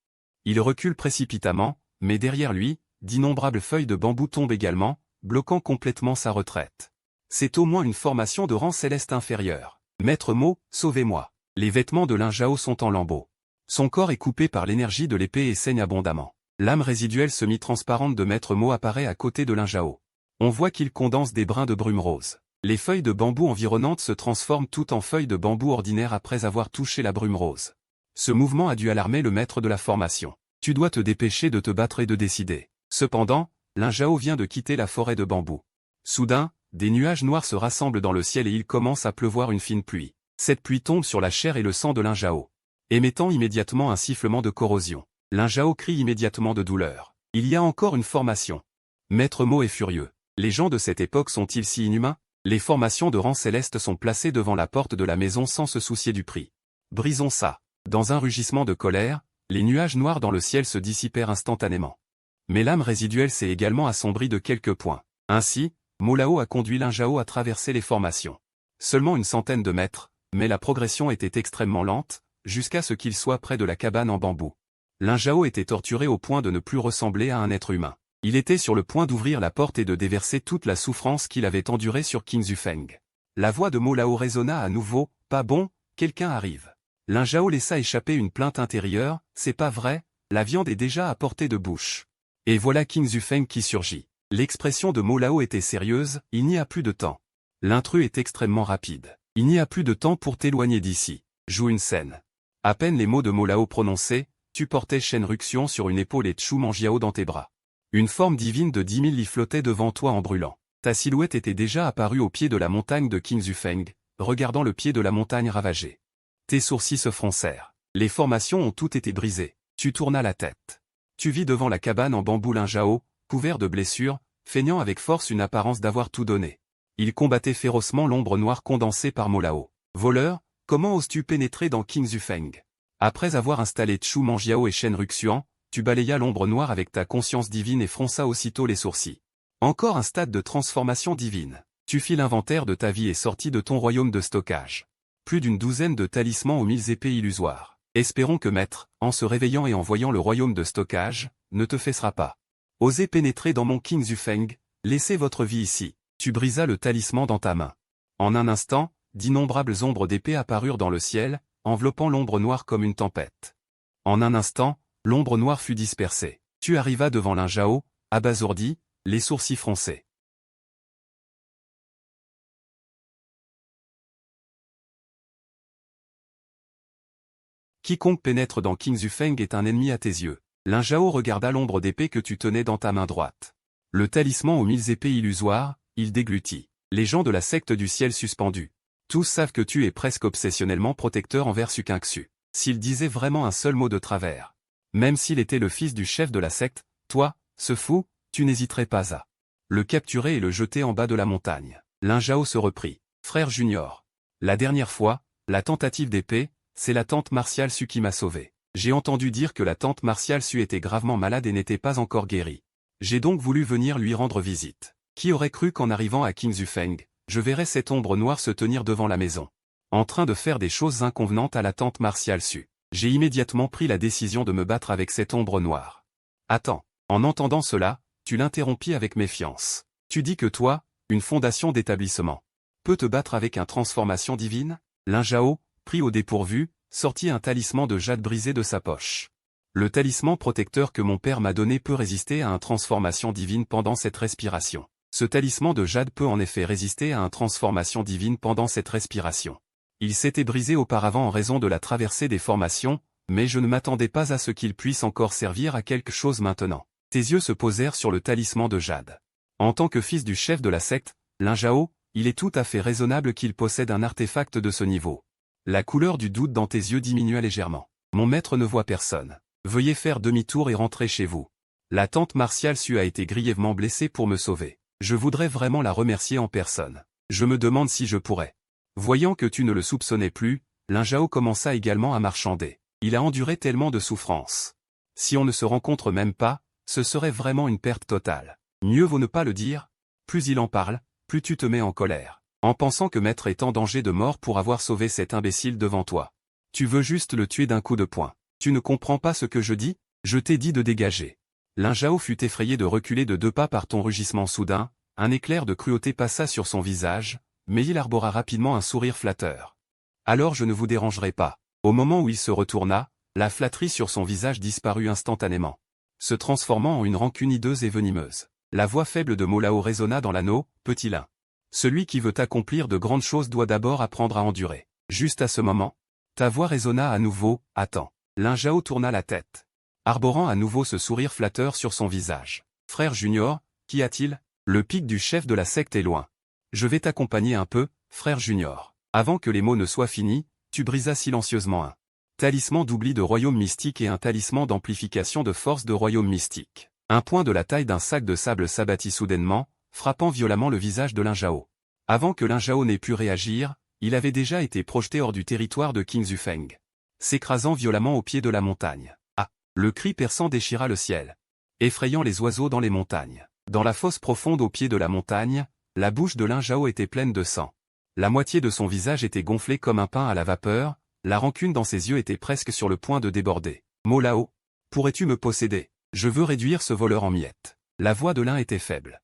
Il recule précipitamment, mais derrière lui, d'innombrables feuilles de bambou tombent également, bloquant complètement sa retraite. C'est au moins une formation de rang céleste inférieur. Maître Mo, sauvez-moi. Les vêtements de Lin Zhao sont en lambeaux. Son corps est coupé par l'énergie de l'épée et saigne abondamment. L'âme résiduelle semi-transparente de Maître Mo apparaît à côté de Lin Zhao. On voit qu'il condense des brins de brume rose. Les feuilles de bambou environnantes se transforment toutes en feuilles de bambou ordinaires après avoir touché la brume rose. Ce mouvement a dû alarmer le maître de la formation. Tu dois te dépêcher de te battre et de décider. Cependant, Lin Zhao vient de quitter la forêt de bambou. Soudain, des nuages noirs se rassemblent dans le ciel et il commence à pleuvoir une fine pluie. Cette pluie tombe sur la chair et le sang de Lin Zhao, émettant immédiatement un sifflement de corrosion. Lin Zhao crie immédiatement de douleur. Il y a encore une formation. Maître Mo est furieux. Les gens de cette époque sont-ils si inhumains? Les formations de rang céleste sont placées devant la porte de la maison sans se soucier du prix. Brisons ça. Dans un rugissement de colère, les nuages noirs dans le ciel se dissipèrent instantanément. Mais l'âme résiduelle s'est également assombrie de quelques points. Ainsi, Mo Lao a conduit Lin Zhao à traverser les formations. Seulement une centaine de mètres, mais la progression était extrêmement lente, jusqu'à ce qu'il soit près de la cabane en bambou. Lin Zhao était torturé au point de ne plus ressembler à un être humain. Il était sur le point d'ouvrir la porte et de déverser toute la souffrance qu'il avait endurée sur Qin Zufeng. La voix de Mo Lao résonna à nouveau, « Pas bon, quelqu'un arrive. » Lin Zhao laissa échapper une plainte intérieure, « C'est pas vrai, la viande est déjà à portée de bouche. » Et voilà Qin Zufeng qui surgit. L'expression de Mo Lao était sérieuse, « Il n'y a plus de temps. L'intrus est extrêmement rapide. Il n'y a plus de temps pour t'éloigner d'ici. Joue une scène. » À peine les mots de Mo Lao prononcés, tu portais Shen Ruxian sur une épaule et Chu Manjiao dans tes bras. Une forme divine de 10 000 lits flottait devant toi en brûlant. Ta silhouette était déjà apparue au pied de la montagne de Qin Zufeng, regardant le pied de la montagne ravagée. Tes sourcils se froncèrent. Les formations ont toutes été brisées. Tu tournas la tête. Tu vis devant la cabane en bambou Lin Zhao, couvert de blessures, feignant avec force une apparence d'avoir tout donné. Il combattait férocement l'ombre noire condensée par Mo Lao. Voleur, comment oses-tu pénétrer dans Qin Zufeng? Après avoir installé Chu Manjiao et Shen Ruxian, tu balayas l'ombre noire avec ta conscience divine et fronça aussitôt les sourcils. Encore un stade de transformation divine. Tu fis l'inventaire de ta vie et sortis de ton royaume de stockage. Plus d'une douzaine de talismans aux 1000 épées illusoires. Espérons que Maître, en se réveillant et en voyant le royaume de stockage, ne te fessera pas. Osez pénétrer dans mon Qin Zufeng, laissez votre vie ici. Tu brisas le talisman dans ta main. En un instant, d'innombrables ombres d'épée apparurent dans le ciel, enveloppant l'ombre noire comme une tempête. En un instant, l'ombre noire fut dispersée. Tu arrivas devant Lin Zhao, abasourdi, les sourcils froncés. Quiconque pénètre dans Qin Zufeng est un ennemi à tes yeux. Lin Zhao regarda l'ombre d'épée que tu tenais dans ta main droite. Le talisman aux 1000 épées illusoires, il déglutit. Les gens de la secte du ciel suspendu. Tous savent que tu es presque obsessionnellement protecteur envers Suqingxu. S'il disait vraiment un seul mot de travers. Même s'il était le fils du chef de la secte, toi, ce fou, tu n'hésiterais pas à le capturer et le jeter en bas de la montagne. Lin Zhao se reprit. Frère Junior. La dernière fois, la tentative d'épée, c'est la tante martiale Su qui m'a sauvé. J'ai entendu dire que la tante martiale Su était gravement malade et n'était pas encore guérie. J'ai donc voulu venir lui rendre visite. Qui aurait cru qu'en arrivant à Qin Zufeng, je verrais cette ombre noire se tenir devant la maison, en train de faire des choses inconvenantes à la tante martiale Su. J'ai immédiatement pris la décision de me battre avec cette ombre noire. Attends, en entendant cela, tu l'interrompis avec méfiance. Tu dis que toi, une fondation d'établissement, peut te battre avec une transformation divine? Lin Zhao, pris au dépourvu, sortit un talisman de jade brisé de sa poche. Le talisman protecteur que mon père m'a donné peut résister à une transformation divine pendant cette respiration. Ce talisman de jade peut en effet résister à une transformation divine pendant cette respiration. Il s'était brisé auparavant en raison de la traversée des formations, mais je ne m'attendais pas à ce qu'il puisse encore servir à quelque chose maintenant. Tes yeux se posèrent sur le talisman de jade. En tant que fils du chef de la secte, Lin Zhao, il est tout à fait raisonnable qu'il possède un artefact de ce niveau. La couleur du doute dans tes yeux diminua légèrement. Mon maître ne voit personne. Veuillez faire demi-tour et rentrer chez vous. La tante martiale Su a été grièvement blessée pour me sauver. Je voudrais vraiment la remercier en personne. Je me demande si je pourrais. Voyant que tu ne le soupçonnais plus, Lin Zhao commença également à marchander. Il a enduré tellement de souffrances. Si on ne se rencontre même pas, ce serait vraiment une perte totale. Mieux vaut ne pas le dire. Plus il en parle, plus tu te mets en colère. En pensant que maître est en danger de mort pour avoir sauvé cet imbécile devant toi. Tu veux juste le tuer d'un coup de poing. Tu ne comprends pas ce que je dis? Je t'ai dit de dégager. Lin Zhao fut effrayé de reculer de 2 pas par ton rugissement soudain, un éclair de cruauté passa sur son visage, mais il arbora rapidement un sourire flatteur. Alors je ne vous dérangerai pas. Au moment où il se retourna, la flatterie sur son visage disparut instantanément, se transformant en une rancune hideuse et venimeuse. La voix faible de Molao résonna dans l'anneau, petit Lin. Celui qui veut accomplir de grandes choses doit d'abord apprendre à endurer. Juste à ce moment, ta voix résonna à nouveau, attends. Lin Zhao tourna la tête, arborant à nouveau ce sourire flatteur sur son visage. Frère Junior, qu'y a-t-il? Le pic du chef de la secte est loin. Je vais t'accompagner un peu, frère Junior. Avant que les mots ne soient finis, tu brisas silencieusement un talisman d'oubli de royaume mystique et un talisman d'amplification de force de royaume mystique. Un point de la taille d'un sac de sable s'abattit soudainement, frappant violemment le visage de Lin Zhao. Avant que Lin Zhao n'ait pu réagir, il avait déjà été projeté hors du territoire de King Zufeng, s'écrasant violemment au pied de la montagne. Ah! Le cri perçant déchira le ciel, effrayant les oiseaux dans les montagnes. Dans la fosse profonde au pied de la montagne, la bouche de Lin Zhao était pleine de sang. La moitié de son visage était gonflé comme un pain à la vapeur, la rancune dans ses yeux était presque sur le point de déborder. Molao, pourrais-tu me posséder? Je veux réduire ce voleur en miettes. La voix de Lin était faible.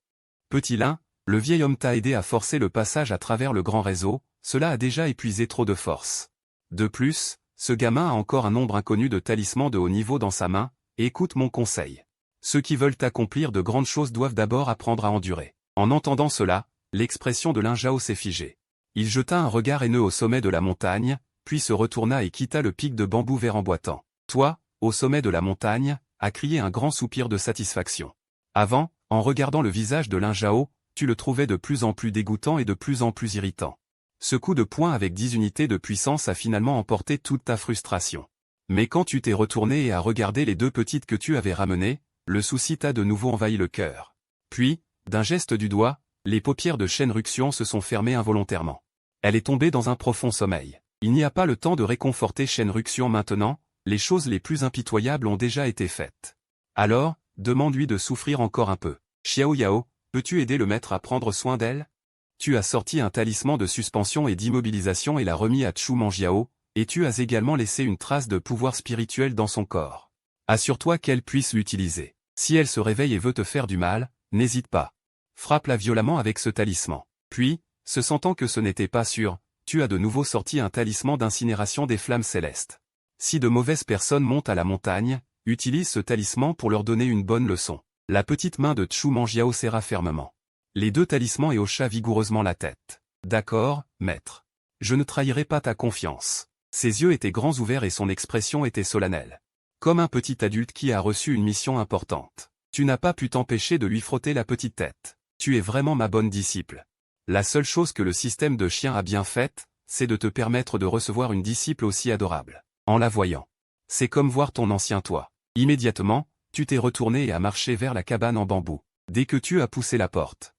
Petit Lin, le vieil homme t'a aidé à forcer le passage à travers le grand réseau, cela a déjà épuisé trop de force. De plus, ce gamin a encore un nombre inconnu de talismans de haut niveau dans sa main, et écoute mon conseil. Ceux qui veulent accomplir de grandes choses doivent d'abord apprendre à endurer. En entendant cela, l'expression de Lin Zhao s'est figée. Il jeta un regard haineux au sommet de la montagne, puis se retourna et quitta le pic de bambou vert en boitant. Toi, au sommet de la montagne, a crié un grand soupir de satisfaction. Avant, en regardant le visage de Lin Zhao, tu le trouvais de plus en plus dégoûtant et de plus en plus irritant. Ce coup de poing avec 10 unités de puissance a finalement emporté toute ta frustration. Mais quand tu t'es retourné et as regardé les 2 petites que tu avais ramenées, le souci t'a de nouveau envahi le cœur. Puis, d'un geste du doigt, les paupières de Shen Ruxian se sont fermées involontairement. Elle est tombée dans un profond sommeil. Il n'y a pas le temps de réconforter Shen Ruxian maintenant, les choses les plus impitoyables ont déjà été faites. Alors, demande-lui de souffrir encore un peu. Xiao Yao, peux-tu aider le maître à prendre soin d'elle? Tu as sorti un talisman de suspension et d'immobilisation et l'as remis à Chu Manjiao, et tu as également laissé une trace de pouvoir spirituel dans son corps. Assure-toi qu'elle puisse l'utiliser. Si elle se réveille et veut te faire du mal, n'hésite pas. Frappe-la violemment avec ce talisman. Puis, se sentant que ce n'était pas sûr, tu as de nouveau sorti un talisman d'incinération des flammes célestes. Si de mauvaises personnes montent à la montagne, utilise ce talisman pour leur donner une bonne leçon. La petite main de Chu Manjiao serra fermement les 2 talismans et hocha vigoureusement la tête. D'accord, maître. Je ne trahirai pas ta confiance. Ses yeux étaient grands ouverts et son expression était solennelle. Comme un petit adulte qui a reçu une mission importante. Tu n'as pas pu t'empêcher de lui frotter la petite tête. Tu es vraiment ma bonne disciple. La seule chose que le système de chien a bien faite, c'est de te permettre de recevoir une disciple aussi adorable. En la voyant. C'est comme voir ton ancien toi. Immédiatement, tu t'es retourné et as marché vers la cabane en bambou. Dès que tu as poussé la porte,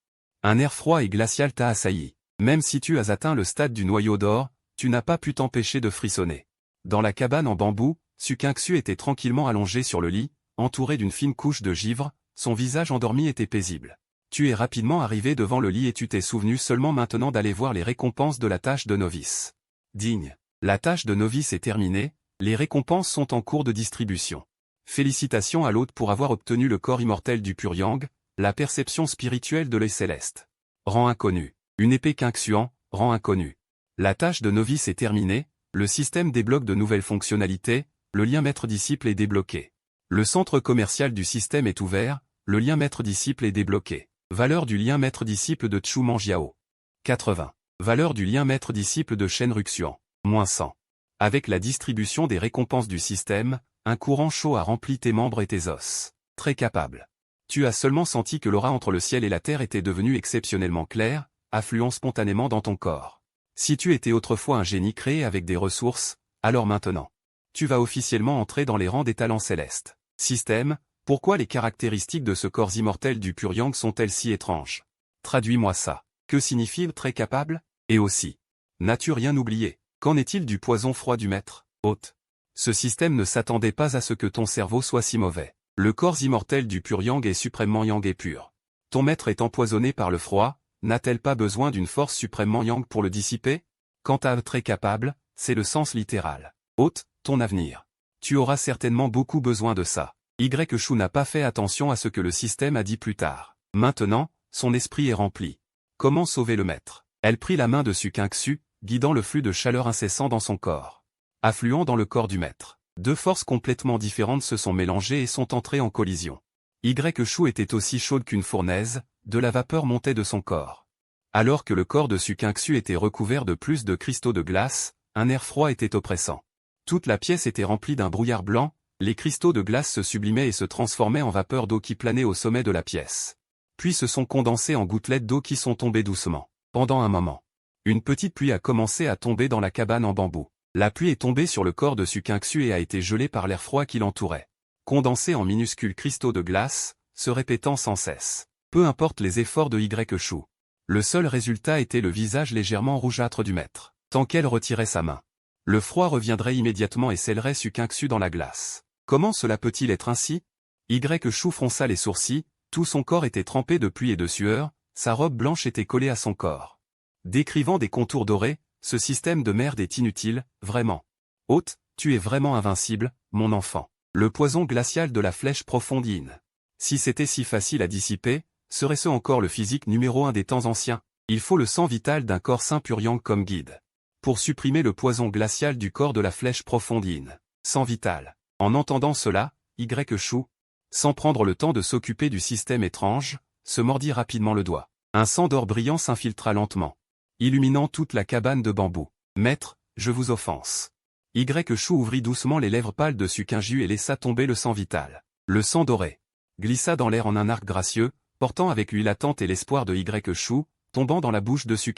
un air froid et glacial t'a assailli. Même si tu as atteint le stade du noyau d'or, tu n'as pas pu t'empêcher de frissonner. Dans la cabane en bambou, Su Qingxu était tranquillement allongé sur le lit, entouré d'une fine couche de givre, son visage endormi était paisible. Tu es rapidement arrivé devant le lit et tu t'es souvenu seulement maintenant d'aller voir les récompenses de la tâche de novice. Digne. La tâche de novice est terminée, les récompenses sont en cours de distribution. Félicitations à l'hôte pour avoir obtenu le corps immortel du Pur Yang, la perception spirituelle de l'œil céleste. Rang inconnu. Une épée Qingxuan, rang inconnu. La tâche de novice est terminée, le système débloque de nouvelles fonctionnalités, le lien maître-disciple est débloqué. Le centre commercial du système est ouvert, le lien maître-disciple est débloqué. Valeur du lien maître-disciple de Chu Manjiao. 80. Valeur du lien maître-disciple de Shen Ruxian. Moins 100. Avec la distribution des récompenses du système, un courant chaud a rempli tes membres et tes os. Très capable. Tu as seulement senti que l'aura entre le ciel et la terre était devenue exceptionnellement claire, affluant spontanément dans ton corps. Si tu étais autrefois un génie créé avec des ressources, alors maintenant, tu vas officiellement entrer dans les rangs des talents célestes. Système, pourquoi les caractéristiques de ce corps immortel du Pur Yang sont-elles si étranges? Traduis-moi ça. Que signifie très capable? Et aussi, n'as-tu rien oublié? Qu'en est-il du poison froid du maître, hôte? Ce système ne s'attendait pas à ce que ton cerveau soit si mauvais. Le corps immortel du pur yang est suprêmement yang et pur. Ton maître est empoisonné par le froid, n'a-t-elle pas besoin d'une force suprêmement yang pour le dissiper? Quant à très capable, c'est le sens littéral. Hôte, ton avenir. Tu auras certainement beaucoup besoin de ça. Shu n'a pas fait attention à ce que le système a dit plus tard. Maintenant, son esprit est rempli. Comment sauver le maître? Elle prit la main de Su, guidant le flux de chaleur incessant dans son corps. Affluant dans le corps du maître. Deux forces complètement différentes se sont mélangées et sont entrées en collision. Shu était aussi chaude qu'une fournaise, de la vapeur montait de son corps. Alors que le corps de Su était recouvert de plus de cristaux de glace, un air froid était oppressant. Toute la pièce était remplie d'un brouillard blanc, les cristaux de glace se sublimaient et se transformaient en vapeur d'eau qui planait au sommet de la pièce. Puis se sont condensés en gouttelettes d'eau qui sont tombées doucement. Pendant un moment, une petite pluie a commencé à tomber dans la cabane en bambou. La pluie est tombée sur le corps de Su et a été gelée par l'air froid qui l'entourait. Condensée en minuscules cristaux de glace, se répétant sans cesse. Peu importe les efforts de Shu. Le seul résultat était le visage légèrement rougeâtre du maître. Tant qu'elle retirait sa main, le froid reviendrait immédiatement et scellerait Su dans la glace. Comment cela peut-il être ainsi? Shu fronça les sourcils, tout son corps était trempé de pluie et de sueur, sa robe blanche était collée à son corps. Décrivant des contours dorés, ce système de merde est inutile, vraiment. Hôte, tu es vraiment invincible, mon enfant. Le poison glacial de la flèche profonde Yin. Si c'était si facile à dissiper, serait-ce encore le physique numéro 1 des temps anciens? Il faut le sang vital d'un corps saint pur yang comme guide. Pour supprimer le poison glacial du corps de la flèche profonde Yin. Sang vital. En entendant cela, Shu, sans prendre le temps de s'occuper du système étrange, se mordit rapidement le doigt. Un sang d'or brillant s'infiltra lentement, illuminant toute la cabane de bambou. Maître, je vous offense. Shu ouvrit doucement les lèvres pâles de Su et laissa tomber le sang vital. Le sang doré glissa dans l'air en un arc gracieux, portant avec lui l'attente et l'espoir de Shu, tombant dans la bouche de Su.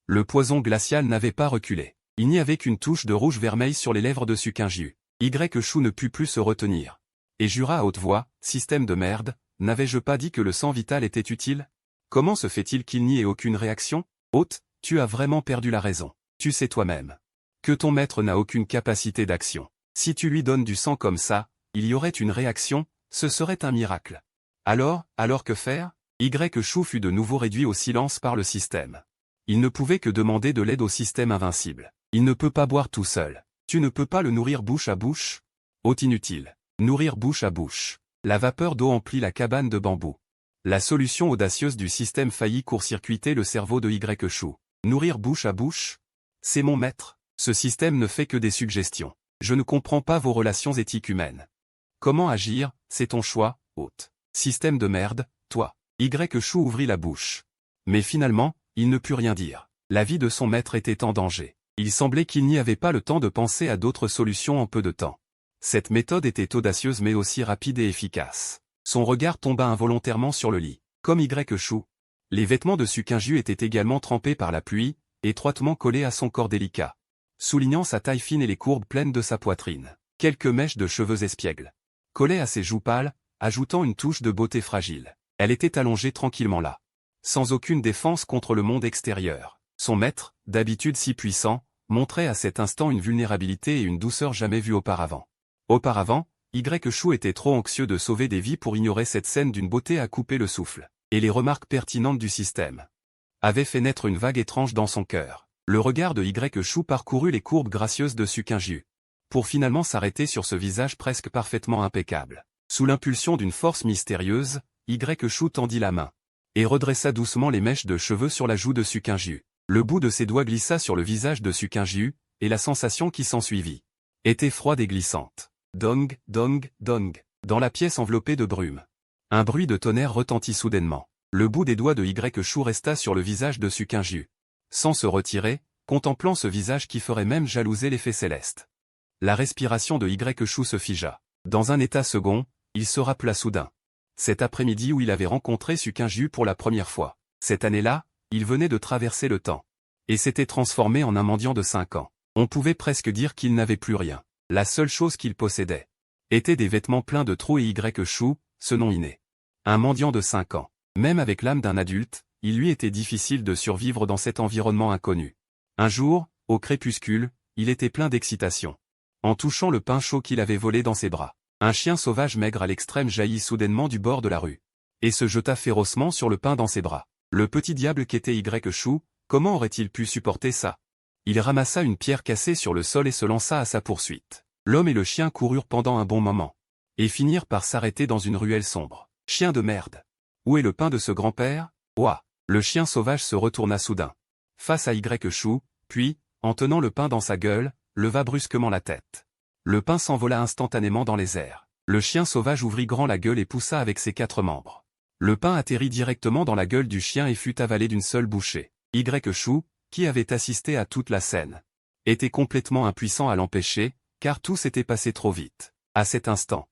Le poison glacial n'avait pas reculé. Il n'y avait qu'une touche de rouge-vermeil sur les lèvres de Su. Shu ne put plus se retenir. Et jura à haute voix, système de merde, n'avais-je pas dit que le sang vital était utile? Comment se fait-il qu'il n'y ait aucune réaction? Hôte, tu as vraiment perdu la raison. Tu sais toi-même que ton maître n'a aucune capacité d'action. Si tu lui donnes du sang comme ça, il y aurait une réaction, ce serait un miracle. Alors que faire? Shu fut de nouveau réduit au silence par le système. Il ne pouvait que demander de l'aide au système invincible. Il ne peut pas boire tout seul. Tu ne peux pas le nourrir bouche à bouche? Hôte inutile. Nourrir bouche à bouche. La vapeur d'eau emplit la cabane de bambou. La solution audacieuse du système faillit court-circuiter le cerveau de Shu. Nourrir bouche à bouche? C'est mon maître. Ce système ne fait que des suggestions. Je ne comprends pas vos relations éthiques humaines. Comment agir, c'est ton choix, hôte. Système de merde, toi. Shu ouvrit la bouche. Mais finalement, il ne put rien dire. La vie de son maître était en danger. Il semblait qu'il n'y avait pas le temps de penser à d'autres solutions en peu de temps. Cette méthode était audacieuse mais aussi rapide et efficace. Son regard tomba involontairement sur le lit. Comme Shu. Les vêtements de Su étaient également trempés par la pluie, étroitement collés à son corps délicat, soulignant sa taille fine et les courbes pleines de sa poitrine. Quelques mèches de cheveux espiègles collaient à ses joues pâles, ajoutant une touche de beauté fragile. Elle était allongée tranquillement là, sans aucune défense contre le monde extérieur. Son maître, d'habitude si puissant, montrait à cet instant une vulnérabilité et une douceur jamais vues auparavant. Auparavant, Shu était trop anxieux de sauver des vies pour ignorer cette scène d'une beauté à couper le souffle, et les remarques pertinentes du système avaient fait naître une vague étrange dans son cœur. Le regard de Shu parcourut les courbes gracieuses de Su, pour finalement s'arrêter sur ce visage presque parfaitement impeccable. Sous l'impulsion d'une force mystérieuse, Shu tendit la main, et redressa doucement les mèches de cheveux sur la joue de Su. Le bout de ses doigts glissa sur le visage de Su, et la sensation qui s'ensuivit était froide et glissante. Dong, dong, dong, dans la pièce enveloppée de brume. Un bruit de tonnerre retentit soudainement. Le bout des doigts de Shu resta sur le visage de Su, sans se retirer, contemplant ce visage qui ferait même jalouser l'effet céleste. La respiration de Shu se figea. Dans un état second, il se rappela soudain cet après-midi où il avait rencontré Su pour la première fois. Cette année-là, il venait de traverser le temps, et s'était transformé en un mendiant de 5 ans. On pouvait presque dire qu'il n'avait plus rien. La seule chose qu'il possédait étaient des vêtements pleins de trous et Shu, ce nom inné. Un mendiant de 5 ans. Même avec l'âme d'un adulte, il lui était difficile de survivre dans cet environnement inconnu. Un jour, au crépuscule, il était plein d'excitation. En touchant le pain chaud qu'il avait volé dans ses bras, un chien sauvage maigre à l'extrême jaillit soudainement du bord de la rue, et se jeta férocement sur le pain dans ses bras. Le petit diable qu'était Y-Chou, comment aurait-il pu supporter ça? Il ramassa une pierre cassée sur le sol et se lança à sa poursuite. L'homme et le chien coururent pendant un bon moment, et finirent par s'arrêter dans une ruelle sombre. Chien de merde! Où est le pain de ce grand-père? Ouah! Le chien sauvage se retourna soudain, face à Y-Chou, puis, en tenant le pain dans sa gueule, leva brusquement la tête. Le pain s'envola instantanément dans les airs. Le chien sauvage ouvrit grand la gueule et poussa avec ses 4 membres. Le pain atterrit directement dans la gueule du chien et fut avalé d'une seule bouchée. Y-Chou, qui avait assisté à toute la scène, était complètement impuissant à l'empêcher, car tout s'était passé trop vite. À cet instant,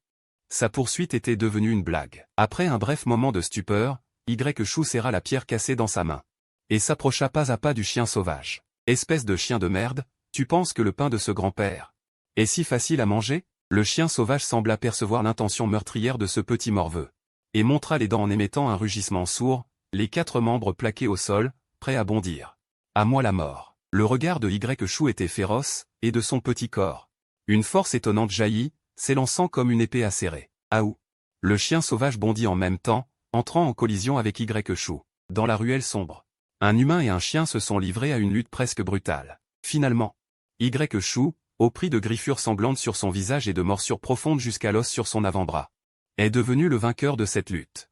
sa poursuite était devenue une blague. Après un bref moment de stupeur, Y-Chou serra la pierre cassée dans sa main, et s'approcha pas à pas du chien sauvage. Espèce de chien de merde, tu penses que le pain de ce grand-père est si facile à manger? Le chien sauvage sembla percevoir l'intention meurtrière de ce petit morveux, et montra les dents en émettant un rugissement sourd, les 4 membres plaqués au sol, prêts à bondir. À moi la mort. Le regard de Y-Chou était féroce, et de son petit corps, une force étonnante jaillit, s'élançant comme une épée acérée. Aou! Le chien sauvage bondit en même temps, entrant en collision avec Y-Chou. Dans la ruelle sombre, un humain et un chien se sont livrés à une lutte presque brutale. Finalement, Y-Chou, au prix de griffures sanglantes sur son visage et de morsures profondes jusqu'à l'os sur son avant-bras, est devenu le vainqueur de cette lutte.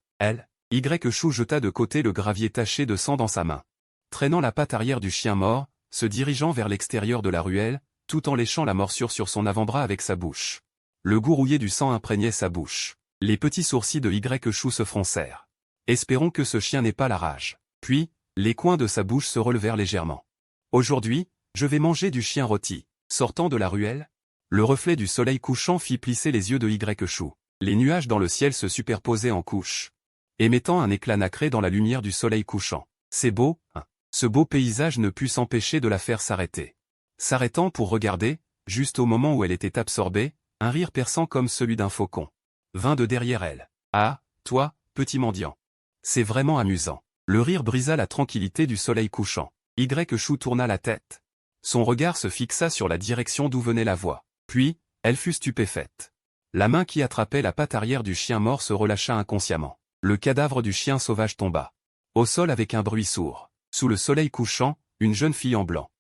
Y-Chou jeta de côté le gravier taché de sang dans sa main, traînant la patte arrière du chien mort, se dirigeant vers l'extérieur de la ruelle, tout en léchant la morsure sur son avant-bras avec sa bouche. Le goût rouillé du sang imprégnait sa bouche. Les petits sourcils de Y-Chou se froncèrent. Espérons que ce chien n'ait pas la rage. Puis, les coins de sa bouche se relevèrent légèrement. Aujourd'hui, je vais manger du chien rôti. Sortant de la ruelle, le reflet du soleil couchant fit plisser les yeux de Y-Chou. Les nuages dans le ciel se superposaient en couches, émettant un éclat nacré dans la lumière du soleil couchant. C'est beau, hein? Ce beau paysage ne put s'empêcher de la faire s'arrêter. S'arrêtant pour regarder, juste au moment où elle était absorbée, un rire perçant comme celui d'un faucon vint de derrière elle. Ah, toi, petit mendiant. C'est vraiment amusant. Le rire brisa la tranquillité du soleil couchant. Y-Chou tourna la tête. Son regard se fixa sur la direction d'où venait la voix. Puis, elle fut stupéfaite. La main qui attrapait la patte arrière du chien mort se relâcha inconsciemment. Le cadavre du chien sauvage tomba au sol avec un bruit sourd. Sous le soleil couchant, une jeune fille en blanc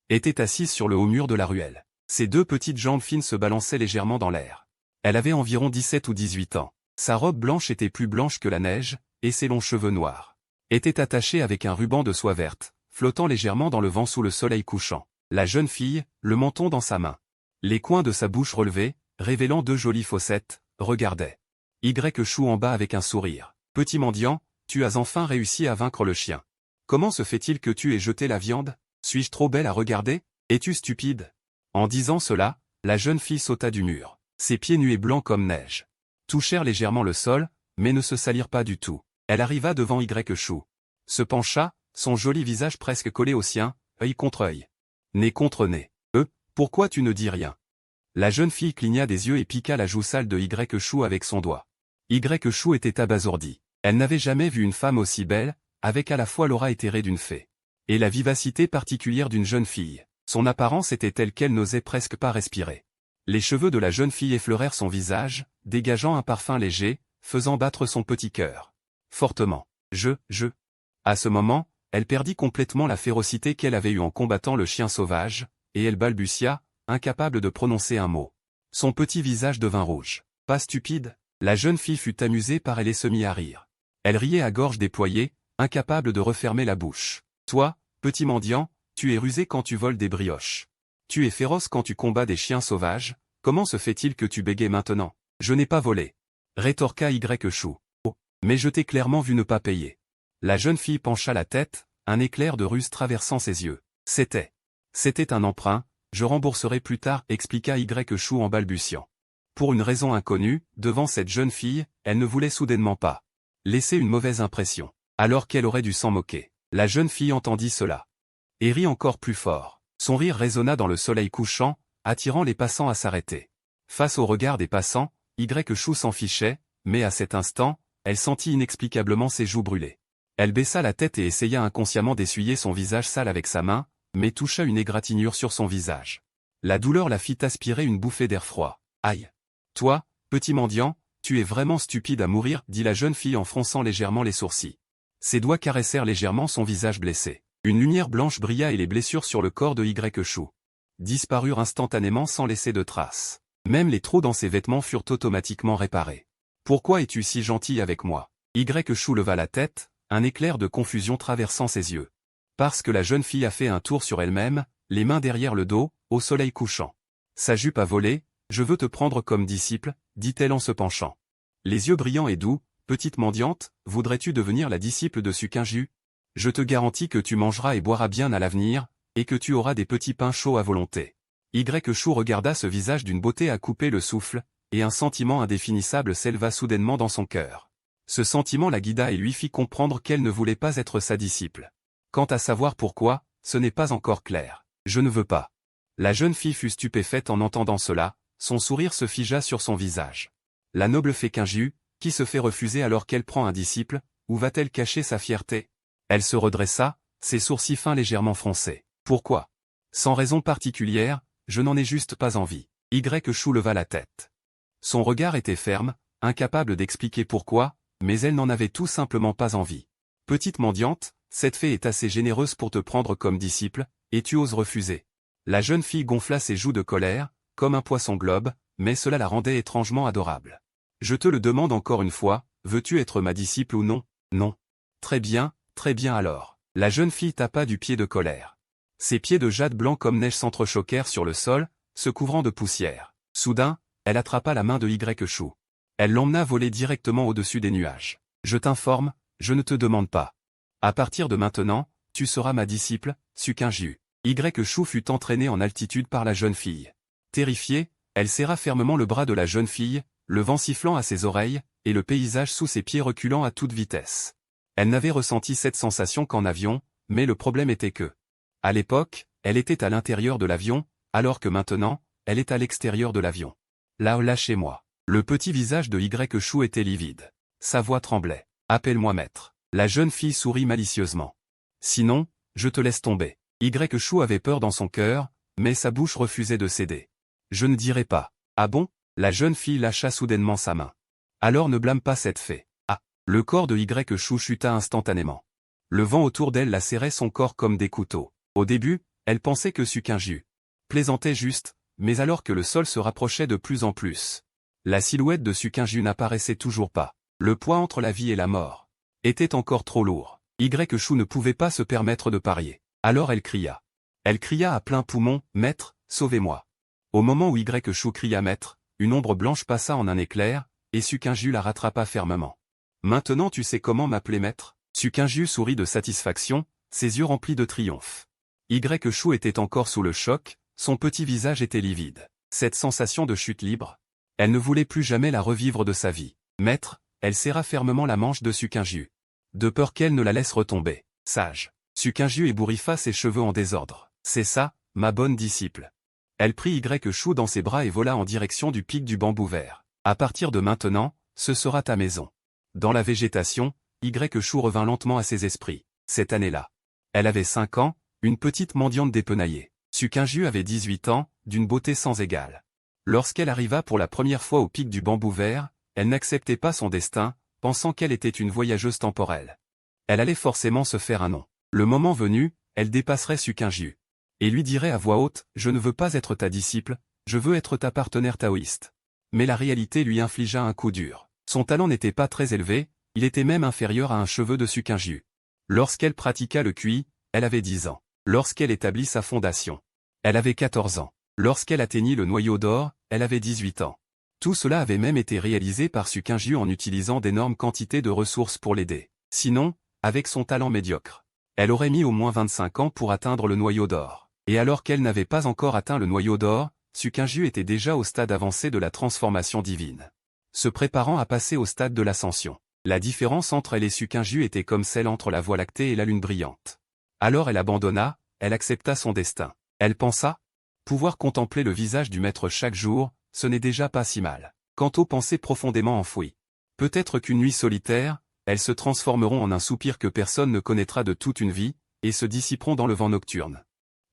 était assise sur le haut mur de la ruelle. Ses 2 petites jambes fines se balançaient légèrement dans l'air. Elle avait environ 17 ou 18 ans. Sa robe blanche était plus blanche que la neige, et ses longs cheveux noirs étaient attachés avec un ruban de soie verte, flottant légèrement dans le vent sous le soleil couchant. La jeune fille, le menton dans sa main, les coins de sa bouche relevés, révélant 2 jolies fossettes, regardait Y-Chou en bas avec un sourire. Petit mendiant, tu as enfin réussi à vaincre le chien. Comment se fait-il que tu aies jeté la viande? Suis-je trop belle à regarder? Es-tu stupide? En disant cela, la jeune fille sauta du mur. Ses pieds nus et blancs comme neige touchèrent légèrement le sol, mais ne se salirent pas du tout. Elle arriva devant Y-Chou, se pencha, son joli visage presque collé au sien, œil contre œil, nez contre nez. Pourquoi tu ne dis rien? La jeune fille cligna des yeux et piqua la joue sale de Y-Chou avec son doigt. Y-Chou était abasourdi. Elle n'avait jamais vu une femme aussi belle, avec à la fois l'aura éthérée d'une fée et la vivacité particulière d'une jeune fille. Son apparence était telle qu'elle n'osait presque pas respirer. Les cheveux de la jeune fille effleurèrent son visage, dégageant un parfum léger, faisant battre son petit cœur fortement. À ce moment, elle perdit complètement la férocité qu'elle avait eue en combattant le chien sauvage, et elle balbutia, incapable de prononcer un mot. Son petit visage devint rouge. Pas stupide? La jeune fille fut amusée par elle et se mit à rire. Elle riait à gorge déployée, incapable de refermer la bouche. Toi, petit mendiant, tu es rusé quand tu voles des brioches. Tu es féroce quand tu combats des chiens sauvages, comment se fait-il que tu bégaies maintenant? Je n'ai pas volé, rétorqua Y-Chou. Oh, mais je t'ai clairement vu ne pas payer. La jeune fille pencha la tête, un éclair de ruse traversant ses yeux. C'était un emprunt, je rembourserai plus tard, expliqua Y-Chou en balbutiant. Pour une raison inconnue, devant cette jeune fille, elle ne voulait soudainement pas laisser une mauvaise impression, alors qu'elle aurait dû s'en moquer. La jeune fille entendit cela et rit encore plus fort. Son rire résonna dans le soleil couchant, attirant les passants à s'arrêter. Face au regard des passants, Y-Chou s'en fichait, mais à cet instant, elle sentit inexplicablement ses joues brûler. Elle baissa la tête et essaya inconsciemment d'essuyer son visage sale avec sa main, mais toucha une égratignure sur son visage. La douleur la fit aspirer une bouffée d'air froid. Aïe! Toi, petit mendiant, tu es vraiment stupide à mourir, dit la jeune fille en fronçant légèrement les sourcils. Ses doigts caressèrent légèrement son visage blessé. Une lumière blanche brilla et les blessures sur le corps de Y Chou disparurent instantanément sans laisser de traces. Même les trous dans ses vêtements furent automatiquement réparés. Pourquoi es-tu si gentil avec moi? Y Chou leva la tête, un éclair de confusion traversant ses yeux. Parce que la jeune fille a fait un tour sur elle-même, les mains derrière le dos, au soleil couchant. Sa jupe a volé, je veux te prendre comme disciple, dit-elle en se penchant. Les yeux brillants et doux, petite mendiante, voudrais-tu devenir la disciple de Sukinju? Je te garantis que tu mangeras et boiras bien à l'avenir, et que tu auras des petits pains chauds à volonté. Y Chou regarda ce visage d'une beauté à couper le souffle, et un sentiment indéfinissable s'éleva soudainement dans son cœur. Ce sentiment la guida et lui fit comprendre qu'elle ne voulait pas être sa disciple. Quant à savoir pourquoi, ce n'est pas encore clair. Je ne veux pas. La jeune fille fut stupéfaite en entendant cela, son sourire se figea sur son visage. La noble Sukinju, qui se fait refuser alors qu'elle prend un disciple, où va-t-elle cacher sa fierté? Elle se redressa, ses sourcils fins légèrement froncés. Pourquoi? Sans raison particulière, je n'en ai juste pas envie. Y Chou leva la tête. Son regard était ferme, incapable d'expliquer pourquoi, mais elle n'en avait tout simplement pas envie. Petite mendiante, cette fée est assez généreuse pour te prendre comme disciple, et tu oses refuser. La jeune fille gonfla ses joues de colère, comme un poisson globe, mais cela la rendait étrangement adorable. Je te le demande encore une fois, veux-tu être ma disciple ou non? Non. Très bien alors. La jeune fille tapa du pied de colère. Ses pieds de jade blanc comme neige s'entrechoquèrent sur le sol, se couvrant de poussière. Soudain, elle attrapa la main de Y Chou. Elle l'emmena voler directement au-dessus des nuages. Je t'informe, je ne te demande pas. À partir de maintenant, tu seras ma disciple, Sukinju. Y Chou fut entraînée en altitude par la jeune fille. Terrifiée, elle serra fermement le bras de la jeune fille, le vent sifflant à ses oreilles, et le paysage sous ses pieds reculant à toute vitesse. Elle n'avait ressenti cette sensation qu'en avion, mais le problème était que, à l'époque, elle était à l'intérieur de l'avion, alors que maintenant, elle est à l'extérieur de l'avion. Là, lâchez-moi. Le petit visage de Y Chou était livide. Sa voix tremblait. Appelle-moi maître. La jeune fille sourit malicieusement. Sinon, je te laisse tomber. Y Chou avait peur dans son cœur, mais sa bouche refusait de céder. Je ne dirai pas. Ah bon? La jeune fille lâcha soudainement sa main. Alors ne blâme pas cette fée. Ah! Le corps de Y Chou chuta instantanément. Le vent autour d'elle la serrait son corps comme des couteaux. Au début, elle pensait que Sukinju plaisantait juste, mais alors que le sol se rapprochait de plus en plus, la silhouette de Sukinju n'apparaissait toujours pas. Le poids entre la vie et la mort était encore trop lourd. Y Chou ne pouvait pas se permettre de parier. Alors elle cria. Elle cria à plein poumon, « Maître, sauvez-moi !» Au moment où Y Chou cria « Maître », une ombre blanche passa en un éclair, et Sukinju la rattrapa fermement. « Maintenant tu sais comment m'appeler maître ?» Sukinju sourit de satisfaction, ses yeux remplis de triomphe. Y Chou était encore sous le choc, son petit visage était livide. Cette sensation de chute libre, elle ne voulait plus jamais la revivre de sa vie. « Maître !» Elle serra fermement la manche de Sukinju. De peur qu'elle ne la laisse retomber. Sage. Sukinju ébouriffa ses cheveux en désordre. « C'est ça, ma bonne disciple. » Elle prit Y Chou dans ses bras et vola en direction du pic du bambou vert. « À partir de maintenant, ce sera ta maison. » Dans la végétation, Y Chou revint lentement à ses esprits. Cette année-là, elle avait 5 ans, une petite mendiante dépenaillée. Sukinju avait 18 ans, d'une beauté sans égale. Lorsqu'elle arriva pour la première fois au pic du bambou vert, elle n'acceptait pas son destin, pensant qu'elle était une voyageuse temporelle. Elle allait forcément se faire un nom. Le moment venu, elle dépasserait Sukinju. Et lui dirait à voix haute, « Je ne veux pas être ta disciple, je veux être ta partenaire taoïste. » Mais la réalité lui infligea un coup dur. Son talent n'était pas très élevé, il était même inférieur à un cheveu de Sukinju. Lorsqu'elle pratiqua le Kui, elle avait 10 ans. Lorsqu'elle établit sa fondation, elle avait 14 ans. Lorsqu'elle atteignit le noyau d'or, elle avait 18 ans. Tout cela avait même été réalisé par Sukinju en utilisant d'énormes quantités de ressources pour l'aider. Sinon, avec son talent médiocre, elle aurait mis au moins 25 ans pour atteindre le noyau d'or. Et alors qu'elle n'avait pas encore atteint le noyau d'or, Sukinju était déjà au stade avancé de la transformation divine, se préparant à passer au stade de l'ascension. La différence entre elle et Sukinju était comme celle entre la Voie lactée et la lune brillante. Alors elle abandonna, elle accepta son destin. Elle pensa, pouvoir contempler le visage du maître chaque jour, ce n'est déjà pas si mal. Quant aux pensées profondément enfouies, peut-être qu'une nuit solitaire, elles se transformeront en un soupir que personne ne connaîtra de toute une vie, et se dissiperont dans le vent nocturne.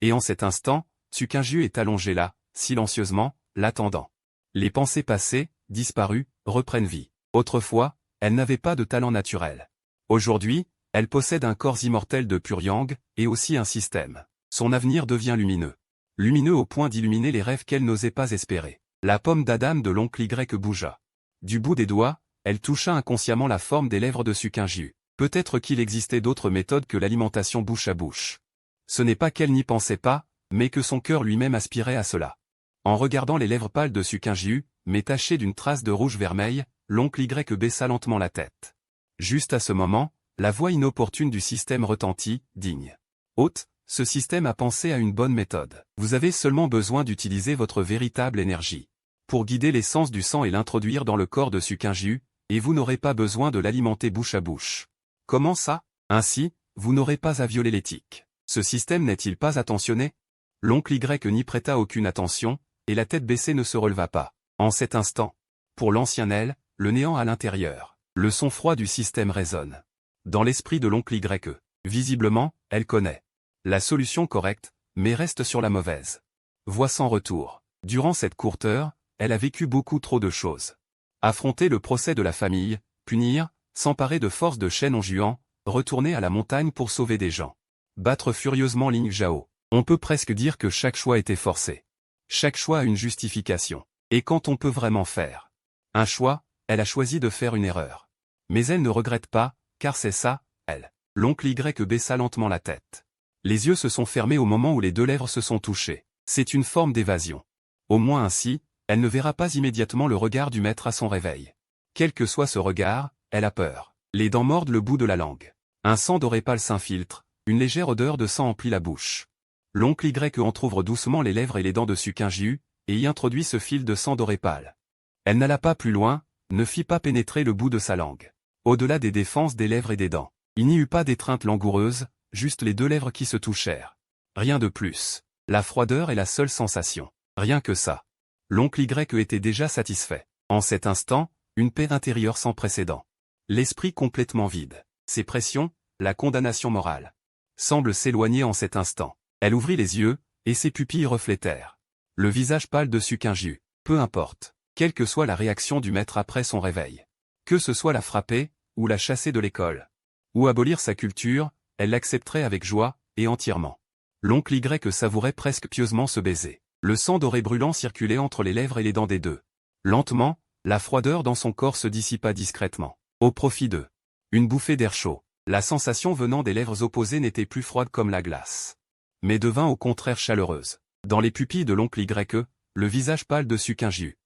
Et en cet instant, Tsukinju est allongé là, silencieusement, l'attendant. Les pensées passées, disparues, reprennent vie. Autrefois, elle n'avait pas de talent naturel. Aujourd'hui, elle possède un corps immortel de pur yang, et aussi un système. Son avenir devient lumineux. Lumineux au point d'illuminer les rêves qu'elle n'osait pas espérer. La pomme d'Adam de l'oncle Y bougea. Du bout des doigts, elle toucha inconsciemment la forme des lèvres de Tsukinju. Peut-être qu'il existait d'autres méthodes que l'alimentation bouche à bouche. Ce n'est pas qu'elle n'y pensait pas, mais que son cœur lui-même aspirait à cela. En regardant les lèvres pâles de Tsukinju, mais tachées d'une trace de rouge-vermeil, l'oncle Y baissa lentement la tête. Juste à ce moment, la voix inopportune du système retentit, digne. Hôte, ce système a pensé à une bonne méthode. Vous avez seulement besoin d'utiliser votre véritable énergie pour guider l'essence du sang et l'introduire dans le corps de Tsukinju, et vous n'aurez pas besoin de l'alimenter bouche à bouche. Comment ça? Ainsi, vous n'aurez pas à violer l'éthique. Ce système n'est-il pas attentionné? L'oncle Y n'y prêta aucune attention, et la tête baissée ne se releva pas. En cet instant, pour l'ancien elle, le néant à l'intérieur, le son froid du système résonne. Dans l'esprit de l'oncle Y, visiblement, elle connaît la solution correcte, mais reste sur la mauvaise voie sans retour. Durant cette courte heure, elle a vécu beaucoup trop de choses. Affronter le procès de la famille, punir, s'emparer de force de Shen Hongjuan, retourner à la montagne pour sauver des gens. Battre furieusement Ling Zhao. On peut presque dire que chaque choix était forcé. Chaque choix a une justification. Et quand on peut vraiment faire un choix, elle a choisi de faire une erreur. Mais elle ne regrette pas, car c'est ça, elle. L'oncle Y baissa lentement la tête. Les yeux se sont fermés au moment où les deux lèvres se sont touchées. C'est une forme d'évasion. Au moins ainsi, elle ne verra pas immédiatement le regard du maître à son réveil. Quel que soit ce regard, elle a peur. Les dents mordent le bout de la langue. Un sang doré pâle s'infiltre, une légère odeur de sang emplit la bouche. L'oncle Y entr'ouvre doucement les lèvres et les dents de Tsukinju, et y introduit ce fil de sang doré pâle. Elle n'alla pas plus loin, ne fit pas pénétrer le bout de sa langue. Au-delà des défenses des lèvres et des dents, il n'y eut pas d'étreinte langoureuse, juste les deux lèvres qui se touchèrent. Rien de plus. La froideur est la seule sensation. Rien que ça. L'oncle Y était déjà satisfait. En cet instant, une paix intérieure sans précédent. L'esprit complètement vide. Ses pressions, la condamnation morale, semblent s'éloigner en cet instant. Elle ouvrit les yeux, et ses pupilles reflétèrent le visage pâle de Tsukinju. Peu importe, quelle que soit la réaction du maître après son réveil. Que ce soit la frapper, ou la chasser de l'école, ou abolir sa culture, elle l'accepterait avec joie, et entièrement. L'oncle Y savourait presque pieusement ce baiser. Le sang doré brûlant circulait entre les lèvres et les dents des deux. Lentement, la froideur dans son corps se dissipa discrètement. Au profit d'eux. Une bouffée d'air chaud. La sensation venant des lèvres opposées n'était plus froide comme la glace, mais devint au contraire chaleureuse. Dans les pupilles de l'oncle Y, le visage pâle de Tsukinju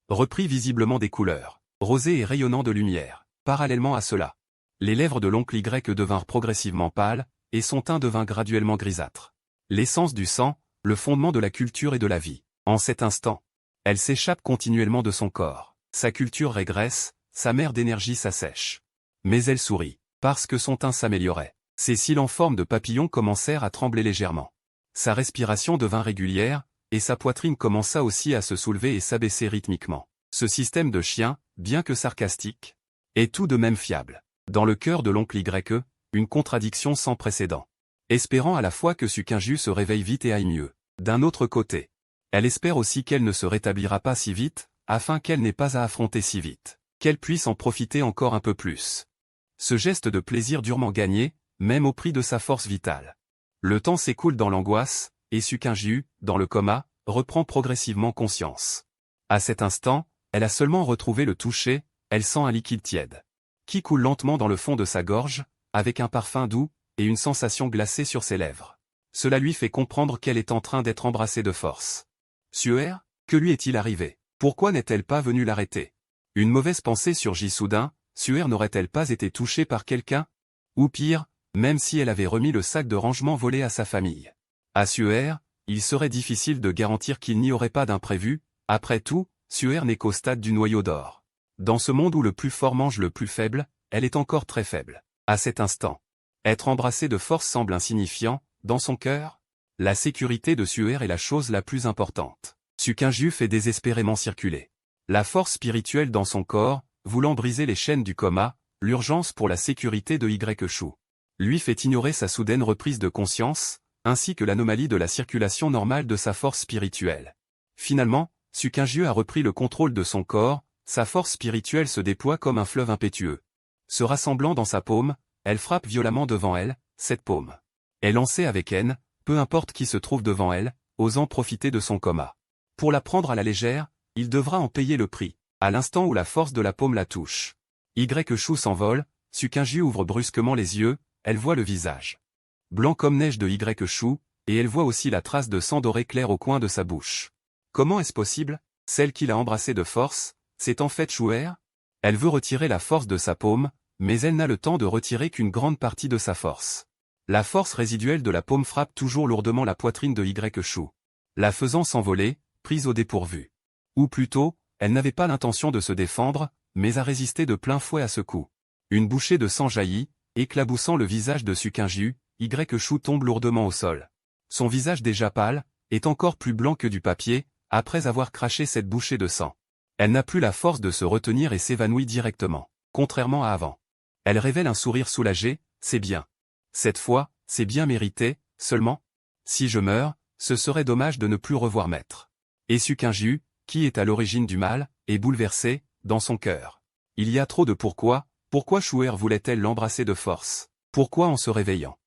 reprit visiblement des couleurs, rosé et rayonnant de lumière. Parallèlement à cela, les lèvres de l'oncle Y devinrent progressivement pâles, et son teint devint graduellement grisâtre. L'essence du sang, le fondement de la culture et de la vie. En cet instant, elle s'échappe continuellement de son corps. Sa culture régresse, sa mer d'énergie s'assèche. Mais elle sourit, parce que son teint s'améliorait. Ses cils en forme de papillon commencèrent à trembler légèrement. Sa respiration devint régulière, et sa poitrine commença aussi à se soulever et s'abaisser rythmiquement. Ce système de chien, bien que sarcastique, est tout de même fiable. Dans le cœur de l'oncle Y, une contradiction sans précédent. Espérant à la fois que Tsukinju se réveille vite et aille mieux. D'un autre côté, elle espère aussi qu'elle ne se rétablira pas si vite, afin qu'elle n'ait pas à affronter si vite. Qu'elle puisse en profiter encore un peu plus. Ce geste de plaisir durement gagné, même au prix de sa force vitale. Le temps s'écoule dans l'angoisse, et Tsukinju, dans le coma, reprend progressivement conscience. À cet instant, elle a seulement retrouvé le toucher, elle sent un liquide tiède, qui coule lentement dans le fond de sa gorge, avec un parfum doux, et une sensation glacée sur ses lèvres. Cela lui fait comprendre qu'elle est en train d'être embrassée de force. Suer, que lui est-il arrivé? Pourquoi n'est-elle pas venue l'arrêter? Une mauvaise pensée surgit soudain, Suer n'aurait-elle pas été touchée par quelqu'un? Ou pire, même si elle avait remis le sac de rangement volé à sa famille. À Suer, il serait difficile de garantir qu'il n'y aurait pas d'imprévu. Après tout, Suer n'est qu'au stade du noyau d'or. Dans ce monde où le plus fort mange le plus faible, elle est encore très faible. À cet instant, être embrassée de force semble insignifiant. Dans son cœur, la sécurité de Suer est la chose la plus importante. Tsukinju fait désespérément circuler la force spirituelle dans son corps, voulant briser les chaînes du coma, l'urgence pour la sécurité de Shu lui fait ignorer sa soudaine reprise de conscience, ainsi que l'anomalie de la circulation normale de sa force spirituelle. Finalement, Sukinju a repris le contrôle de son corps, sa force spirituelle se déploie comme un fleuve impétueux. Se rassemblant dans sa paume, elle frappe violemment devant elle, cette paume. Elle en sait avec haine, peu importe qui se trouve devant elle, osant profiter de son coma. Pour la prendre à la légère, il devra en payer le prix, à l'instant où la force de la paume la touche. Shu s'envole, Sukinju ouvre brusquement les yeux, elle voit le visage blanc comme neige de Shu, et elle voit aussi la trace de sang doré clair au coin de sa bouche. Comment est-ce possible? Celle qui l'a embrassée de force, c'est en fait Shu'er? Elle veut retirer la force de sa paume, mais elle n'a le temps de retirer qu'une grande partie de sa force. La force résiduelle de la paume frappe toujours lourdement la poitrine de Shu, la faisant s'envoler, prise au dépourvu. Ou plutôt, elle n'avait pas l'intention de se défendre, mais a résisté de plein fouet à ce coup. Une bouchée de sang jaillit, éclaboussant le visage de Sukinju, Shu tombe lourdement au sol. Son visage déjà pâle, est encore plus blanc que du papier, après avoir craché cette bouchée de sang. Elle n'a plus la force de se retenir et s'évanouit directement, contrairement à avant. Elle révèle un sourire soulagé, c'est bien. Cette fois, c'est bien mérité, seulement, si je meurs, ce serait dommage de ne plus revoir maître. Et Sukinju, qui est à l'origine du mal, est bouleversé, dans son cœur. Il y a trop de pourquoi Shu'er voulait-elle l'embrasser de force? Pourquoi en se réveillant?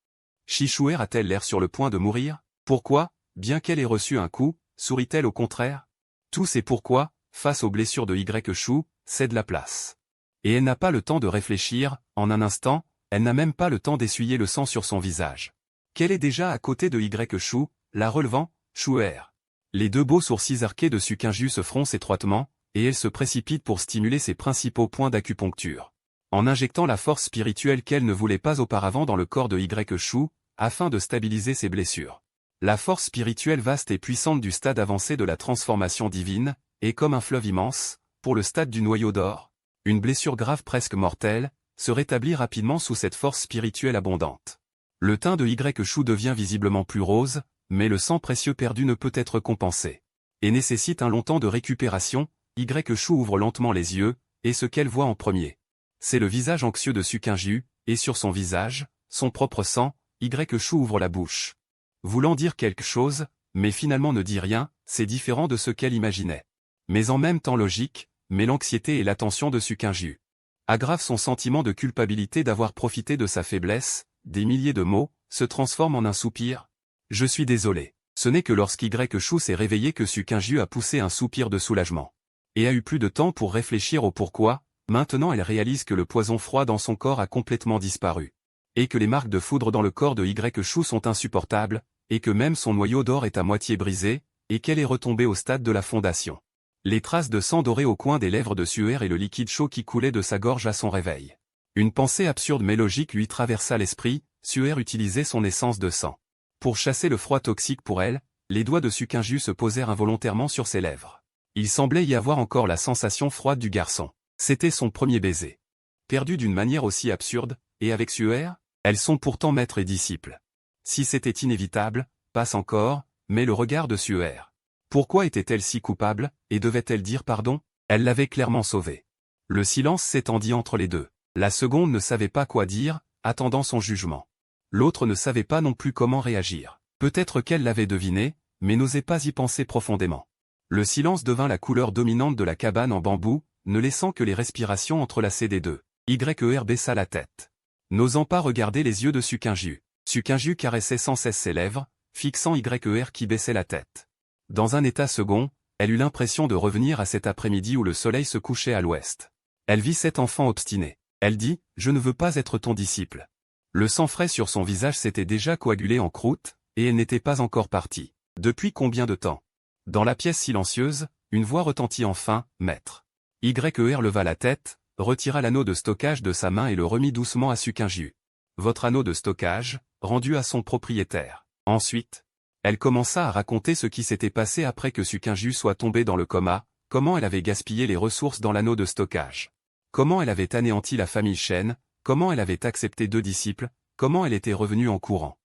Shu'er a-t-elle l'air sur le point de mourir? Pourquoi, bien qu'elle ait reçu un coup, sourit-elle au contraire? Tous ces pourquoi, face aux blessures de Shu, cèdent la place. Et elle n'a pas le temps de réfléchir, en un instant, elle n'a même pas le temps d'essuyer le sang sur son visage. Qu'elle est déjà à côté de Shu, la relevant, Shu'er. Les deux beaux sourcils arqués de Sukinju se froncent étroitement, et elle se précipite pour stimuler ses principaux points d'acupuncture. En injectant la force spirituelle qu'elle ne voulait pas auparavant dans le corps de Shu, afin de stabiliser ses blessures. La force spirituelle vaste et puissante du stade avancé de la transformation divine, est comme un fleuve immense, pour le stade du noyau d'or. Une blessure grave presque mortelle, se rétablit rapidement sous cette force spirituelle abondante. Le teint de Shu devient visiblement plus rose, mais le sang précieux perdu ne peut être compensé. Et nécessite un long temps de récupération. Shu ouvre lentement les yeux, et ce qu'elle voit en premier, c'est le visage anxieux de Sukinju, et sur son visage, son propre sang. Shu ouvre la bouche, voulant dire quelque chose, mais finalement ne dit rien, c'est différent de ce qu'elle imaginait. Mais en même temps logique, mais l'anxiété et l'attention de Sukinju aggravent son sentiment de culpabilité d'avoir profité de sa faiblesse, des milliers de mots, se transforment en un soupir. Je suis désolé. Ce n'est que Shu s'est réveillé que Sukinju a poussé un soupir de soulagement. Et a eu plus de temps pour réfléchir au pourquoi. Maintenant elle réalise que le poison froid dans son corps a complètement disparu. Et que les marques de foudre dans le corps de Shu sont insupportables, et que même son noyau d'or est à moitié brisé, et qu'elle est retombée au stade de la fondation. Les traces de sang doré au coin des lèvres de Shu'er et le liquide chaud qui coulait de sa gorge à son réveil. Une pensée absurde mais logique lui traversa l'esprit, Shu'er utilisait son essence de sang. Pour chasser le froid toxique pour elle, les doigts de Sukinju se posèrent involontairement sur ses lèvres. Il semblait y avoir encore la sensation froide du garçon. C'était son premier baiser. Perdu d'une manière aussi absurde, et avec Shu'er, elles sont pourtant maîtres et disciples. Si c'était inévitable, passe encore, mais le regard de Shu'er. Pourquoi était-elle si coupable, et devait-elle dire pardon? Elle l'avait clairement sauvée. Le silence s'étendit entre les deux. La seconde ne savait pas quoi dire, attendant son jugement. L'autre ne savait pas non plus comment réagir. Peut-être qu'elle l'avait deviné, mais n'osait pas y penser profondément. Le silence devint la couleur dominante de la cabane en bambou, ne laissant que les respirations entrelacées des deux. Shu'er baissa la tête, n'osant pas regarder les yeux de Sukinju. Sukinju caressait sans cesse ses lèvres, fixant Shu'er qui baissait la tête. Dans un état second, elle eut l'impression de revenir à cet après-midi où le soleil se couchait à l'ouest. Elle vit cet enfant obstiné. Elle dit, « Je ne veux pas être ton disciple. » Le sang frais sur son visage s'était déjà coagulé en croûte, et elle n'était pas encore partie. Depuis combien de temps? Dans la pièce silencieuse, une voix retentit enfin, « Maître. » Shu'er leva la tête, retira l'anneau de stockage de sa main et le remit doucement à Sukinju. Votre anneau de stockage, rendu à son propriétaire. Ensuite, elle commença à raconter ce qui s'était passé après que Sukinju soit tombé dans le coma, comment elle avait gaspillé les ressources dans l'anneau de stockage. Comment elle avait anéanti la famille Shen, comment elle avait accepté 2 disciples, comment elle était revenue en courant.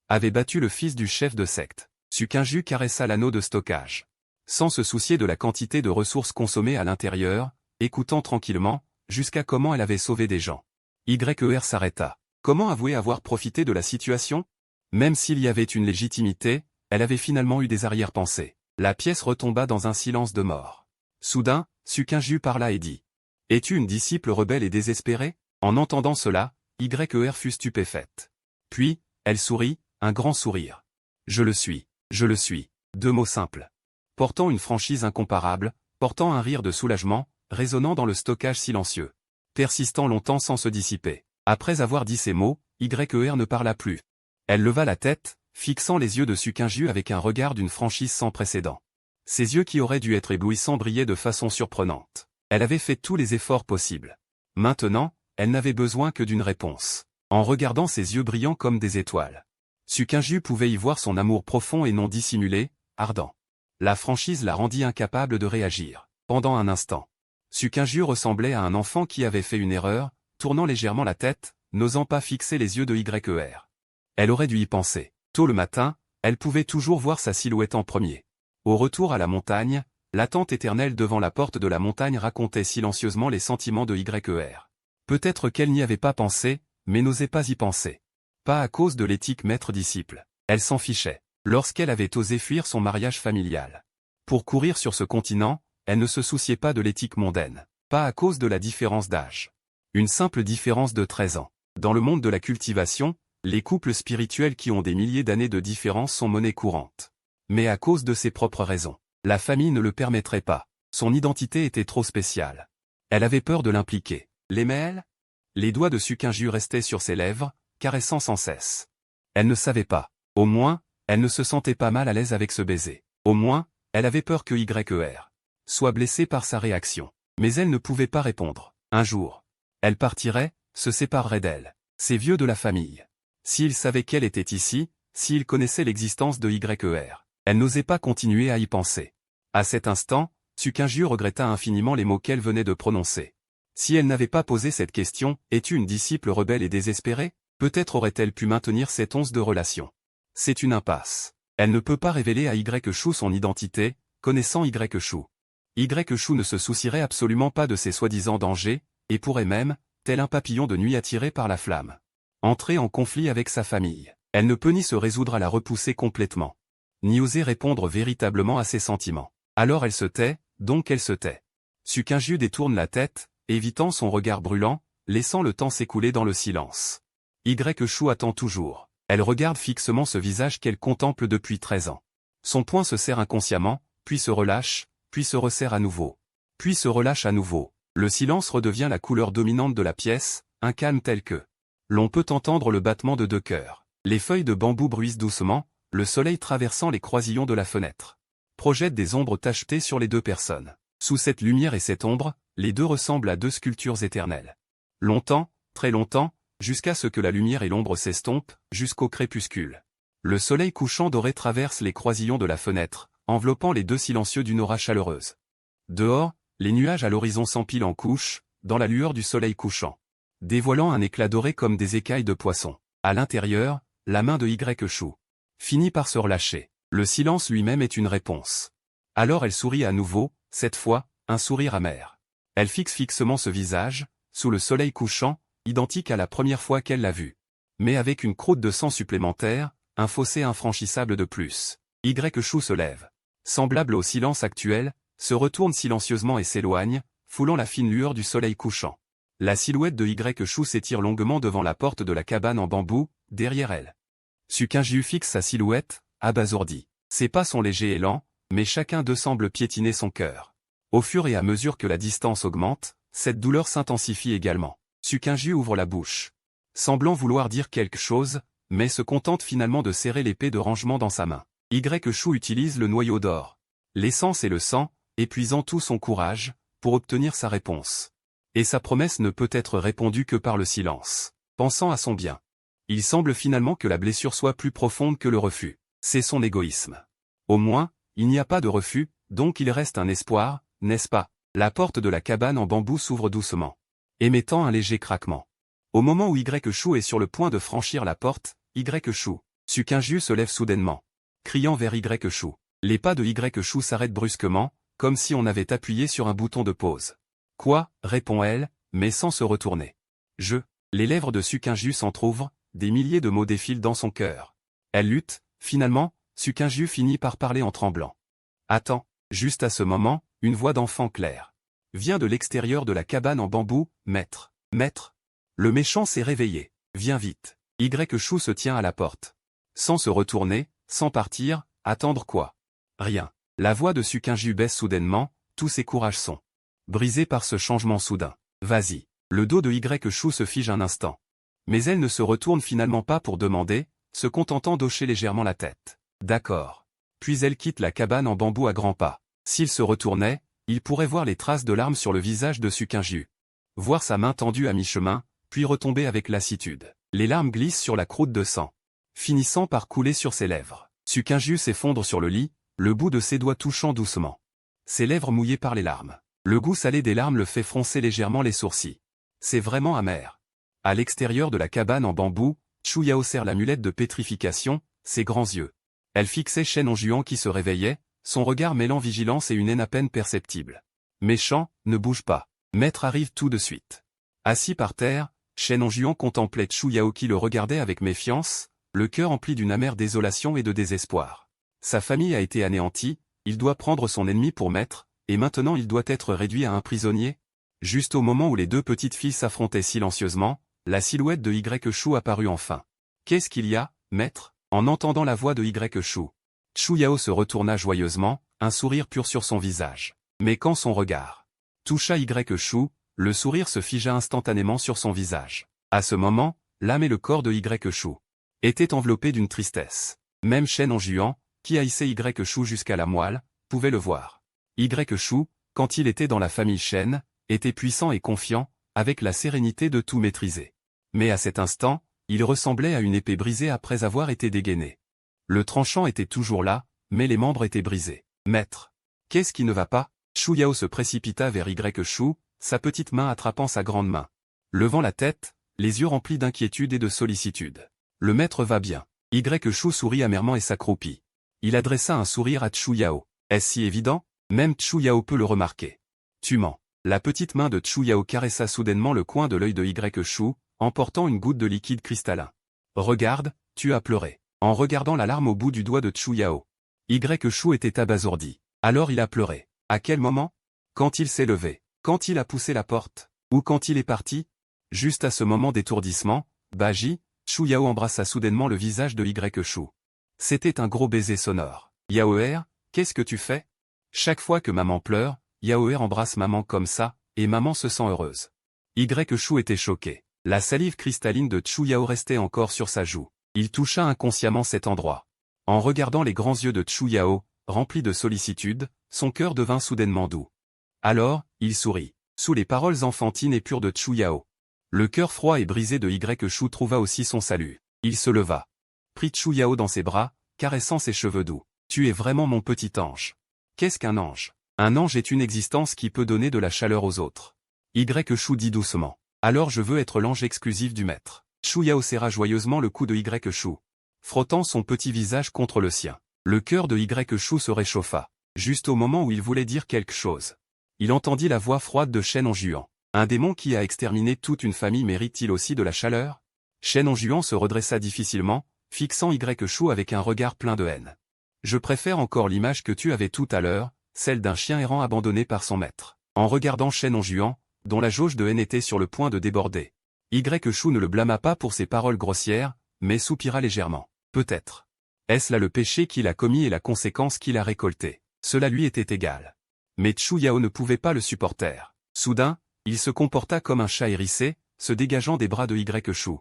Avait battu le fils du chef de secte. Sukinju caressa l'anneau de stockage. Sans se soucier de la quantité de ressources consommées à l'intérieur, écoutant tranquillement, jusqu'à comment elle avait sauvé des gens. YER s'arrêta. Comment avouer avoir profité de la situation? Même s'il y avait une légitimité, elle avait finalement eu des arrière-pensées. La pièce retomba dans un silence de mort. Soudain, Sukinju parla et dit. « Es-tu une disciple rebelle et désespérée ?» En entendant cela, YER fut stupéfaite. Puis, elle sourit, un grand sourire. « Je le suis, je le suis. » Deux mots simples. Portant une franchise incomparable, portant un rire de soulagement, résonnant dans le stockage silencieux. Persistant longtemps sans se dissiper. Après avoir dit ces mots, YER ne parla plus. Elle leva la tête, fixant les yeux de Sukinju avec un regard d'une franchise sans précédent. Ses yeux qui auraient dû être éblouissants brillaient de façon surprenante. Elle avait fait tous les efforts possibles. Maintenant, elle n'avait besoin que d'une réponse. En regardant ses yeux brillants comme des étoiles. Sukinju pouvait y voir son amour profond et non dissimulé, ardent. La franchise la rendit incapable de réagir. Pendant un instant. Sukinju ressemblait à un enfant qui avait fait une erreur, tournant légèrement la tête, n'osant pas fixer les yeux de YER. Elle aurait dû y penser. Tôt le matin, elle pouvait toujours voir sa silhouette en premier. Au retour à la montagne, l'attente éternelle devant la porte de la montagne racontait silencieusement les sentiments de YER. Peut-être qu'elle n'y avait pas pensé, mais n'osait pas y penser. Pas à cause de l'éthique maître-disciple. Elle s'en fichait. Lorsqu'elle avait osé fuir son mariage familial. Pour courir sur ce continent, elle ne se souciait pas de l'éthique mondaine. Pas à cause de la différence d'âge. Une simple différence de 13 ans. Dans le monde de la cultivation, les couples spirituels qui ont des milliers d'années de différence sont monnaie courante. Mais à cause de ses propres raisons. La famille ne le permettrait pas. Son identité était trop spéciale. Elle avait peur de l'impliquer. L'aimait-elle? Les doigts de Sukinju restaient sur ses lèvres, caressant sans cesse. Elle ne savait pas. Au moins, elle ne se sentait pas mal à l'aise avec ce baiser. Au moins, elle avait peur que YER soit blessé par sa réaction. Mais elle ne pouvait pas répondre. Un jour, elle partirait, se séparerait d'elle. Ces vieux de la famille. S'ils savaient qu'elle était ici, s'ils connaissaient l'existence de YER, elle n'osait pas continuer à y penser. À cet instant, Sukinju regretta infiniment les mots qu'elle venait de prononcer. Si elle n'avait pas posé cette question, « Es-tu une disciple rebelle et désespérée ?» peut-être aurait-elle pu maintenir cette once de relation. C'est une impasse. Elle ne peut pas révéler à YER son identité, connaissant YER. YER ne se soucierait absolument pas de ses soi-disant dangers, et pourrait même, tel un papillon de nuit attiré par la flamme, entrer en conflit avec sa famille. Elle ne peut ni se résoudre à la repousser complètement, ni oser répondre véritablement à ses sentiments. Alors elle se tait, donc elle se tait. Sukinju détourne la tête, évitant son regard brûlant, laissant le temps s'écouler dans le silence. YER attend toujours. Elle regarde fixement ce visage qu'elle contemple depuis 13 ans. Son poing se serre inconsciemment, puis se relâche, puis se resserre à nouveau. Puis se relâche à nouveau. Le silence redevient la couleur dominante de la pièce, un calme tel que l'on peut entendre le battement de deux cœurs. Les feuilles de bambou bruissent doucement, le soleil traversant les croisillons de la fenêtre projette des ombres tachetées sur les deux personnes. Sous cette lumière et cette ombre, les deux ressemblent à deux sculptures éternelles. Longtemps, très longtemps, jusqu'à ce que la lumière et l'ombre s'estompent, jusqu'au crépuscule. Le soleil couchant doré traverse les croisillons de la fenêtre, enveloppant les deux silencieux d'une aura chaleureuse. Dehors, les nuages à l'horizon s'empilent en couches, dans la lueur du soleil couchant, dévoilant un éclat doré comme des écailles de poisson. À l'intérieur, la main de YER finit par se relâcher. Le silence lui-même est une réponse. Alors elle sourit à nouveau, cette fois, un sourire amer. Elle fixe fixement ce visage, sous le soleil couchant, identique à la première fois qu'elle l'a vu. Mais avec une croûte de sang supplémentaire, un fossé infranchissable de plus. YER se lève. Semblable au silence actuel, se retourne silencieusement et s'éloigne, foulant la fine lueur du soleil couchant. La silhouette de YER s'étire longuement devant la porte de la cabane en bambou, derrière elle. Sukinju fixe sa silhouette, abasourdi. Ses pas sont légers et lents, mais chacun d'eux semble piétiner son cœur. Au fur et à mesure que la distance augmente, cette douleur s'intensifie également. Sukinju ouvre la bouche, semblant vouloir dire quelque chose, mais se contente finalement de serrer l'épée de rangement dans sa main. YER utilise le noyau d'or, l'essence et le sang, épuisant tout son courage, pour obtenir sa réponse. Et sa promesse ne peut être répondue que par le silence. Pensant à son bien. Il semble finalement que la blessure soit plus profonde que le refus. C'est son égoïsme. Au moins, il n'y a pas de refus, donc il reste un espoir, n'est-ce pas? La porte de la cabane en bambou s'ouvre doucement, émettant un léger craquement. Au moment où YER est sur le point de franchir la porte, Sukinju se lève soudainement, criant vers YER. Les pas de YER s'arrêtent brusquement, comme si on avait appuyé sur un bouton de pause. Quoi, répond-elle, mais sans se retourner. Les lèvres de Sukinju s'entr'ouvrent, des milliers de mots défilent dans son cœur. Elle lutte, finalement, Sukinju finit par parler en tremblant. Attends, juste à ce moment, une voix d'enfant claire vient de l'extérieur de la cabane en bambou, maître. Maître. Le méchant s'est réveillé. Viens vite. Shu se tient à la porte. Sans se retourner, sans partir, attendre quoi? Rien. La voix de Sukinju baisse soudainement, tous ses courages sont brisés par ce changement soudain. Vas-y. Le dos de Shu se fige un instant. Mais elle ne se retourne finalement pas pour demander, se contentant d'hocher légèrement la tête. D'accord. Puis elle quitte la cabane en bambou à grands pas. S'il se retournait, il pourrait voir les traces de larmes sur le visage de Sukinju. Voir sa main tendue à mi-chemin, puis retomber avec lassitude. Les larmes glissent sur la croûte de sang, finissant par couler sur ses lèvres. Sukinju s'effondre sur le lit, le bout de ses doigts touchant doucement ses lèvres mouillées par les larmes. Le goût salé des larmes le fait froncer légèrement les sourcils. C'est vraiment amer. À l'extérieur de la cabane en bambou, Chu Yao serre l'amulette de pétrification, ses grands yeux. Elle fixait Shen Onjuan qui se réveillait, son regard mêlant vigilance et une haine à peine perceptible. Méchant, ne bouge pas. Maître arrive tout de suite. Assis par terre, Shen Onjuan contemplait Chu Yao qui le regardait avec méfiance, le cœur empli d'une amère désolation et de désespoir. Sa famille a été anéantie, il doit prendre son ennemi pour maître, et maintenant il doit être réduit à un prisonnier. Juste au moment où les deux petites filles s'affrontaient silencieusement, la silhouette de Shu apparut enfin. Qu'est-ce qu'il y a, maître? En entendant la voix de Shu, Chu Yao se retourna joyeusement, un sourire pur sur son visage. Mais quand son regard toucha Shu, le sourire se figea instantanément sur son visage. À ce moment, l'âme et le corps de Shu étaient enveloppés d'une tristesse. Même Shen Onjuan, qui haïssait Shu jusqu'à la moelle, pouvait le voir. Shu, quand il était dans la famille Shen, était puissant et confiant, avec la sérénité de tout maîtriser. Mais à cet instant, il ressemblait à une épée brisée après avoir été dégainée. Le tranchant était toujours là, mais les membres étaient brisés. Maître. Qu'est-ce qui ne va pas? Chu Yao se précipita vers Shu, sa petite main attrapant sa grande main. Levant la tête, les yeux remplis d'inquiétude et de sollicitude. Le maître va bien. Shu sourit amèrement et s'accroupit. Il adressa un sourire à Chu Yao. Est-ce si évident? Même Chu Yao peut le remarquer. Tu mens. La petite main de Chu Yao caressa soudainement le coin de l'œil de Shu, emportant une goutte de liquide cristallin. Regarde, tu as pleuré. En regardant la larme au bout du doigt de Chu Yao. Shu était abasourdi. Alors il a pleuré. À quel moment? Quand il s'est levé. Quand il a poussé la porte. Ou quand il est parti? Juste à ce moment d'étourdissement, Baji, Chu Yao embrassa soudainement le visage de Shu. C'était un gros baiser sonore. Yaoer, qu'est-ce que tu fais? Chaque fois que maman pleure, Yaoer embrasse maman comme ça, et maman se sent heureuse. Shu était choqué. La salive cristalline de Chu Yao restait encore sur sa joue. Il toucha inconsciemment cet endroit. En regardant les grands yeux de Chu Yao, remplis de sollicitude, son cœur devint soudainement doux. Alors, il sourit. Sous les paroles enfantines et pures de Chu Yao. Le cœur froid et brisé de Shu trouva aussi son salut. Il se leva. Prit Chu Yao dans ses bras, caressant ses cheveux doux. Tu es vraiment mon petit ange. Qu'est-ce qu'un ange? Un ange est une existence qui peut donner de la chaleur aux autres. Shu dit doucement. Alors je veux être l'ange exclusif du maître. Chu Yao serra joyeusement le cou de Shu, frottant son petit visage contre le sien. Le cœur de Shu se réchauffa, juste au moment où il voulait dire quelque chose. Il entendit la voix froide de Shen Onjuan. Un démon qui a exterminé toute une famille mérite-t-il aussi de la chaleur? Shen Onjuan se redressa difficilement, fixant Shu avec un regard plein de haine. Je préfère encore l'image que tu avais tout à l'heure, celle d'un chien errant abandonné par son maître. En regardant Shen Onjuan, dont la jauge de haine était sur le point de déborder. Shu ne le blâma pas pour ses paroles grossières, mais soupira légèrement. Peut-être. Est-ce là le péché qu'il a commis et la conséquence qu'il a récoltée? Cela lui était égal. Mais Chu Yao ne pouvait pas le supporter. Soudain, il se comporta comme un chat hérissé, se dégageant des bras de Shu.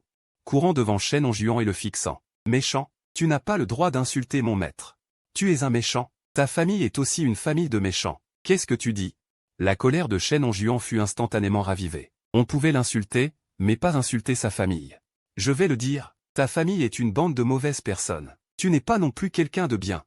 Courant devant Shen Onjuan et le fixant. Méchant, tu n'as pas le droit d'insulter mon maître. Tu es un méchant. Ta famille est aussi une famille de méchants. Qu'est-ce que tu dis? La colère de Shen Onjuan fut instantanément ravivée. On pouvait l'insulter, mais pas insulter sa famille. Je vais le dire, ta famille est une bande de mauvaises personnes. Tu n'es pas non plus quelqu'un de bien.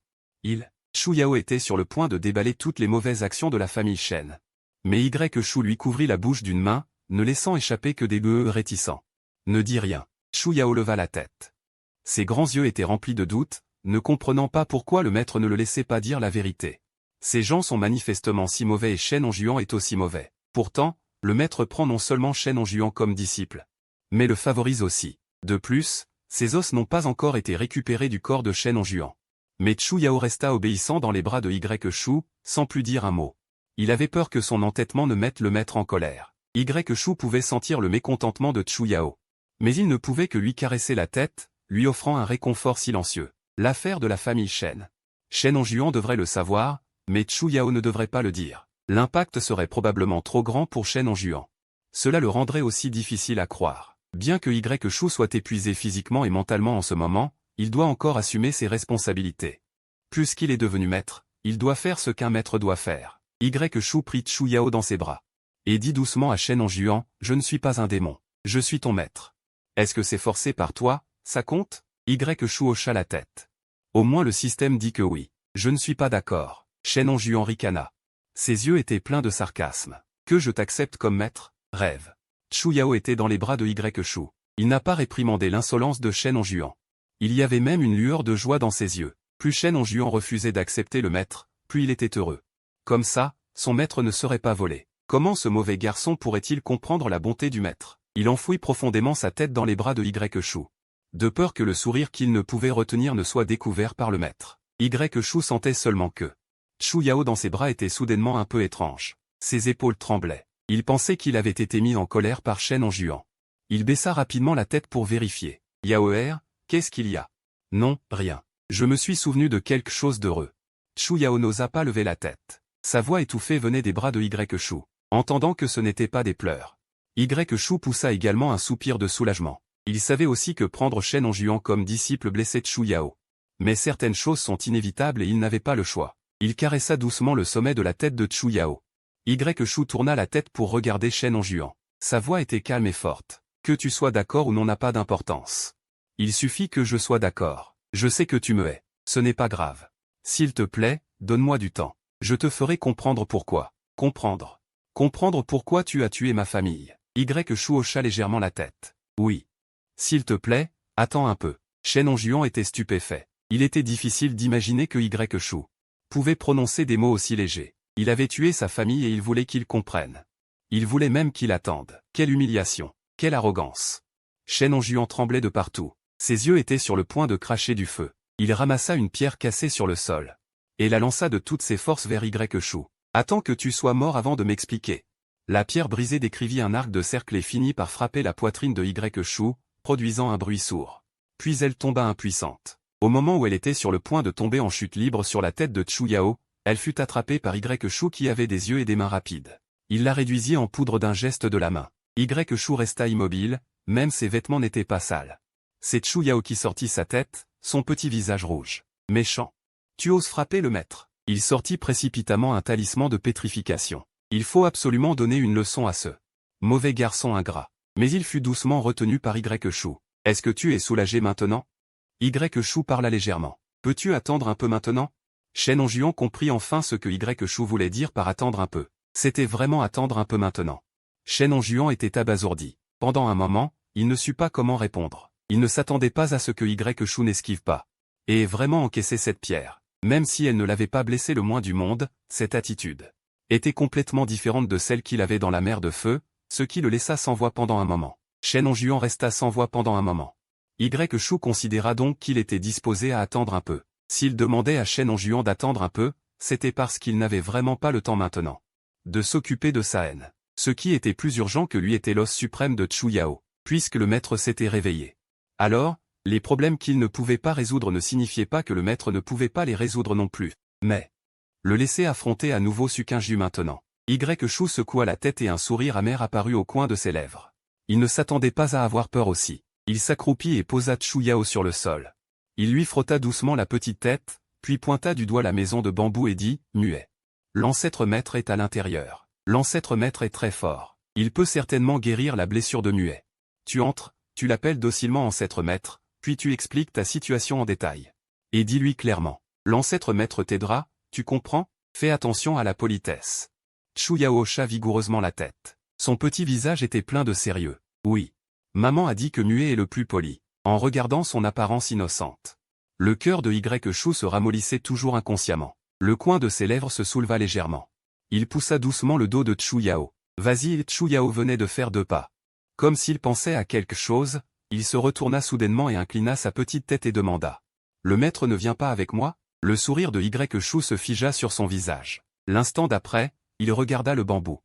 Chu Yao était sur le point de déballer toutes les mauvaises actions de la famille Shen. Mais Shu lui couvrit la bouche d'une main, ne laissant échapper que des réticents. Ne dis rien. Chu Yao leva la tête. Ses grands yeux étaient remplis de doute, ne comprenant pas pourquoi le maître ne le laissait pas dire la vérité. Ces gens sont manifestement si mauvais et Shen Onjuan est aussi mauvais. Pourtant, le maître prend non seulement Shen Onjuan comme disciple, mais le favorise aussi. De plus, ses os n'ont pas encore été récupérés du corps de Shen Juan. Mais Chu Yao resta obéissant dans les bras de Shu, sans plus dire un mot. Il avait peur que son entêtement ne mette le maître en colère. Shu pouvait sentir le mécontentement de Chu Yao. Mais il ne pouvait que lui caresser la tête, lui offrant un réconfort silencieux. L'affaire de la famille Shen. Shen Juan devrait le savoir, mais Chu Yao ne devrait pas le dire. L'impact serait probablement trop grand pour Shen Juan. Cela le rendrait aussi difficile à croire. Bien que Shu soit épuisé physiquement et mentalement en ce moment, il doit encore assumer ses responsabilités. Puisqu'il est devenu maître, il doit faire ce qu'un maître doit faire. Shu prit Chu Yao dans ses bras. Et dit doucement à Shen Juan, « Je ne suis pas un démon. Je suis ton maître. Est-ce que c'est forcé par toi, ça compte ?» Shu hocha la tête. Au moins le système dit que oui. Je ne suis pas d'accord. Shen Juan ricana. Ses yeux étaient pleins de sarcasme. Que je t'accepte comme maître, rêve. Chu Yao était dans les bras de Shu. Il n'a pas réprimandé l'insolence de Shen Juan. Il y avait même une lueur de joie dans ses yeux. Plus Shen Juan refusait d'accepter le maître, plus il était heureux. Comme ça, son maître ne serait pas volé. Comment ce mauvais garçon pourrait-il comprendre la bonté du maître? Il enfouit profondément sa tête dans les bras de Shu. De peur que le sourire qu'il ne pouvait retenir ne soit découvert par le maître. Shu sentait seulement que Chu Yao dans ses bras était soudainement un peu étrange. Ses épaules tremblaient. Il pensait qu'il avait été mis en colère par Shen Juan. Il baissa rapidement la tête pour vérifier. Yaoer, qu'est-ce qu'il y a? Non, rien. Je me suis souvenu de quelque chose d'heureux. Chu Yao n'osa pas lever la tête. Sa voix étouffée venait des bras de Shu. Entendant que ce n'était pas des pleurs. Shu poussa également un soupir de soulagement. Il savait aussi que prendre Shen Juan comme disciple blessait Chu Yao. Mais certaines choses sont inévitables et il n'avait pas le choix. Il caressa doucement le sommet de la tête de Chu Yao. Shu tourna la tête pour regarder Shen Juan. Sa voix était calme et forte. Que tu sois d'accord ou non n'a pas d'importance. Il suffit que je sois d'accord. Je sais que tu me hais. Ce n'est pas grave. S'il te plaît, donne-moi du temps. Je te ferai comprendre pourquoi. Comprendre. Comprendre pourquoi tu as tué ma famille. Shu hocha légèrement la tête. Oui. S'il te plaît, attends un peu. Shen Juan était stupéfait. Il était difficile d'imaginer que Shu pouvait prononcer des mots aussi légers. Il avait tué sa famille et il voulait qu'il comprenne. Il voulait même qu'il attende. Quelle humiliation. Quelle arrogance. Shen Juan tremblait de partout. Ses yeux étaient sur le point de cracher du feu. Il ramassa une pierre cassée sur le sol. Et la lança de toutes ses forces vers Shu. Attends que tu sois mort avant de m'expliquer. La pierre brisée décrivit un arc de cercle et finit par frapper la poitrine de Shu, produisant un bruit sourd. Puis elle tomba impuissante. Au moment où elle était sur le point de tomber en chute libre sur la tête de Chu Yao, elle fut attrapée par Shu qui avait des yeux et des mains rapides. Il la réduisit en poudre d'un geste de la main. Shu resta immobile, même ses vêtements n'étaient pas sales. C'est Chu Yao qui sortit sa tête, son petit visage rouge. Méchant. Tu oses frapper le maître. Il sortit précipitamment un talisman de pétrification. Il faut absolument donner une leçon à ce mauvais garçon ingrat. Mais il fut doucement retenu par Shu. Est-ce que tu es soulagé maintenant? Shu parla légèrement. Peux-tu attendre un peu maintenant? Shen Juan comprit enfin ce que Shu voulait dire par attendre un peu. C'était vraiment attendre un peu maintenant. Shen Juan était abasourdi. Pendant un moment, il ne sut pas comment répondre. Il ne s'attendait pas à ce que Shu n'esquive pas. Et vraiment encaisser cette pierre. Même si elle ne l'avait pas blessé le moins du monde, cette attitude était complètement différente de celle qu'il avait dans la mer de feu, ce qui le laissa sans voix pendant un moment. Shen Juan resta sans voix pendant un moment. Shu considéra donc qu'il était disposé à attendre un peu. S'il demandait à Shen Juan d'attendre un peu, c'était parce qu'il n'avait vraiment pas le temps maintenant de s'occuper de sa haine. Ce qui était plus urgent que lui était l'os suprême de Chu Yao, puisque le maître s'était réveillé. Alors, les problèmes qu'il ne pouvait pas résoudre ne signifiaient pas que le maître ne pouvait pas les résoudre non plus. Mais le laisser affronter à nouveau Sukinju maintenant. Shu secoua la tête et un sourire amer apparut au coin de ses lèvres. Il ne s'attendait pas à avoir peur aussi. Il s'accroupit et posa Chu Yao sur le sol. Il lui frotta doucement la petite tête, puis pointa du doigt la maison de bambou et dit, muet. L'ancêtre maître est à l'intérieur. L'ancêtre maître est très fort. Il peut certainement guérir la blessure de muet. Tu entres, tu l'appelles docilement ancêtre maître, puis tu expliques ta situation en détail. Et dis-lui clairement. L'ancêtre maître t'aidera, tu comprends? Fais attention à la politesse. Chu Yao hocha vigoureusement la tête. Son petit visage était plein de sérieux. Oui. Maman a dit que muet est le plus poli. En regardant son apparence innocente. Le cœur de Shu se ramollissait toujours inconsciemment. Le coin de ses lèvres se souleva légèrement. Il poussa doucement le dos de Chu Yao. Vas-y, Chu Yao venait de faire 2 pas. Comme s'il pensait à quelque chose, il se retourna soudainement et inclina sa petite tête et demanda. Le maître ne vient pas avec moi? Le sourire de Y Chou se figea sur son visage. L'instant d'après, il regarda le bambou.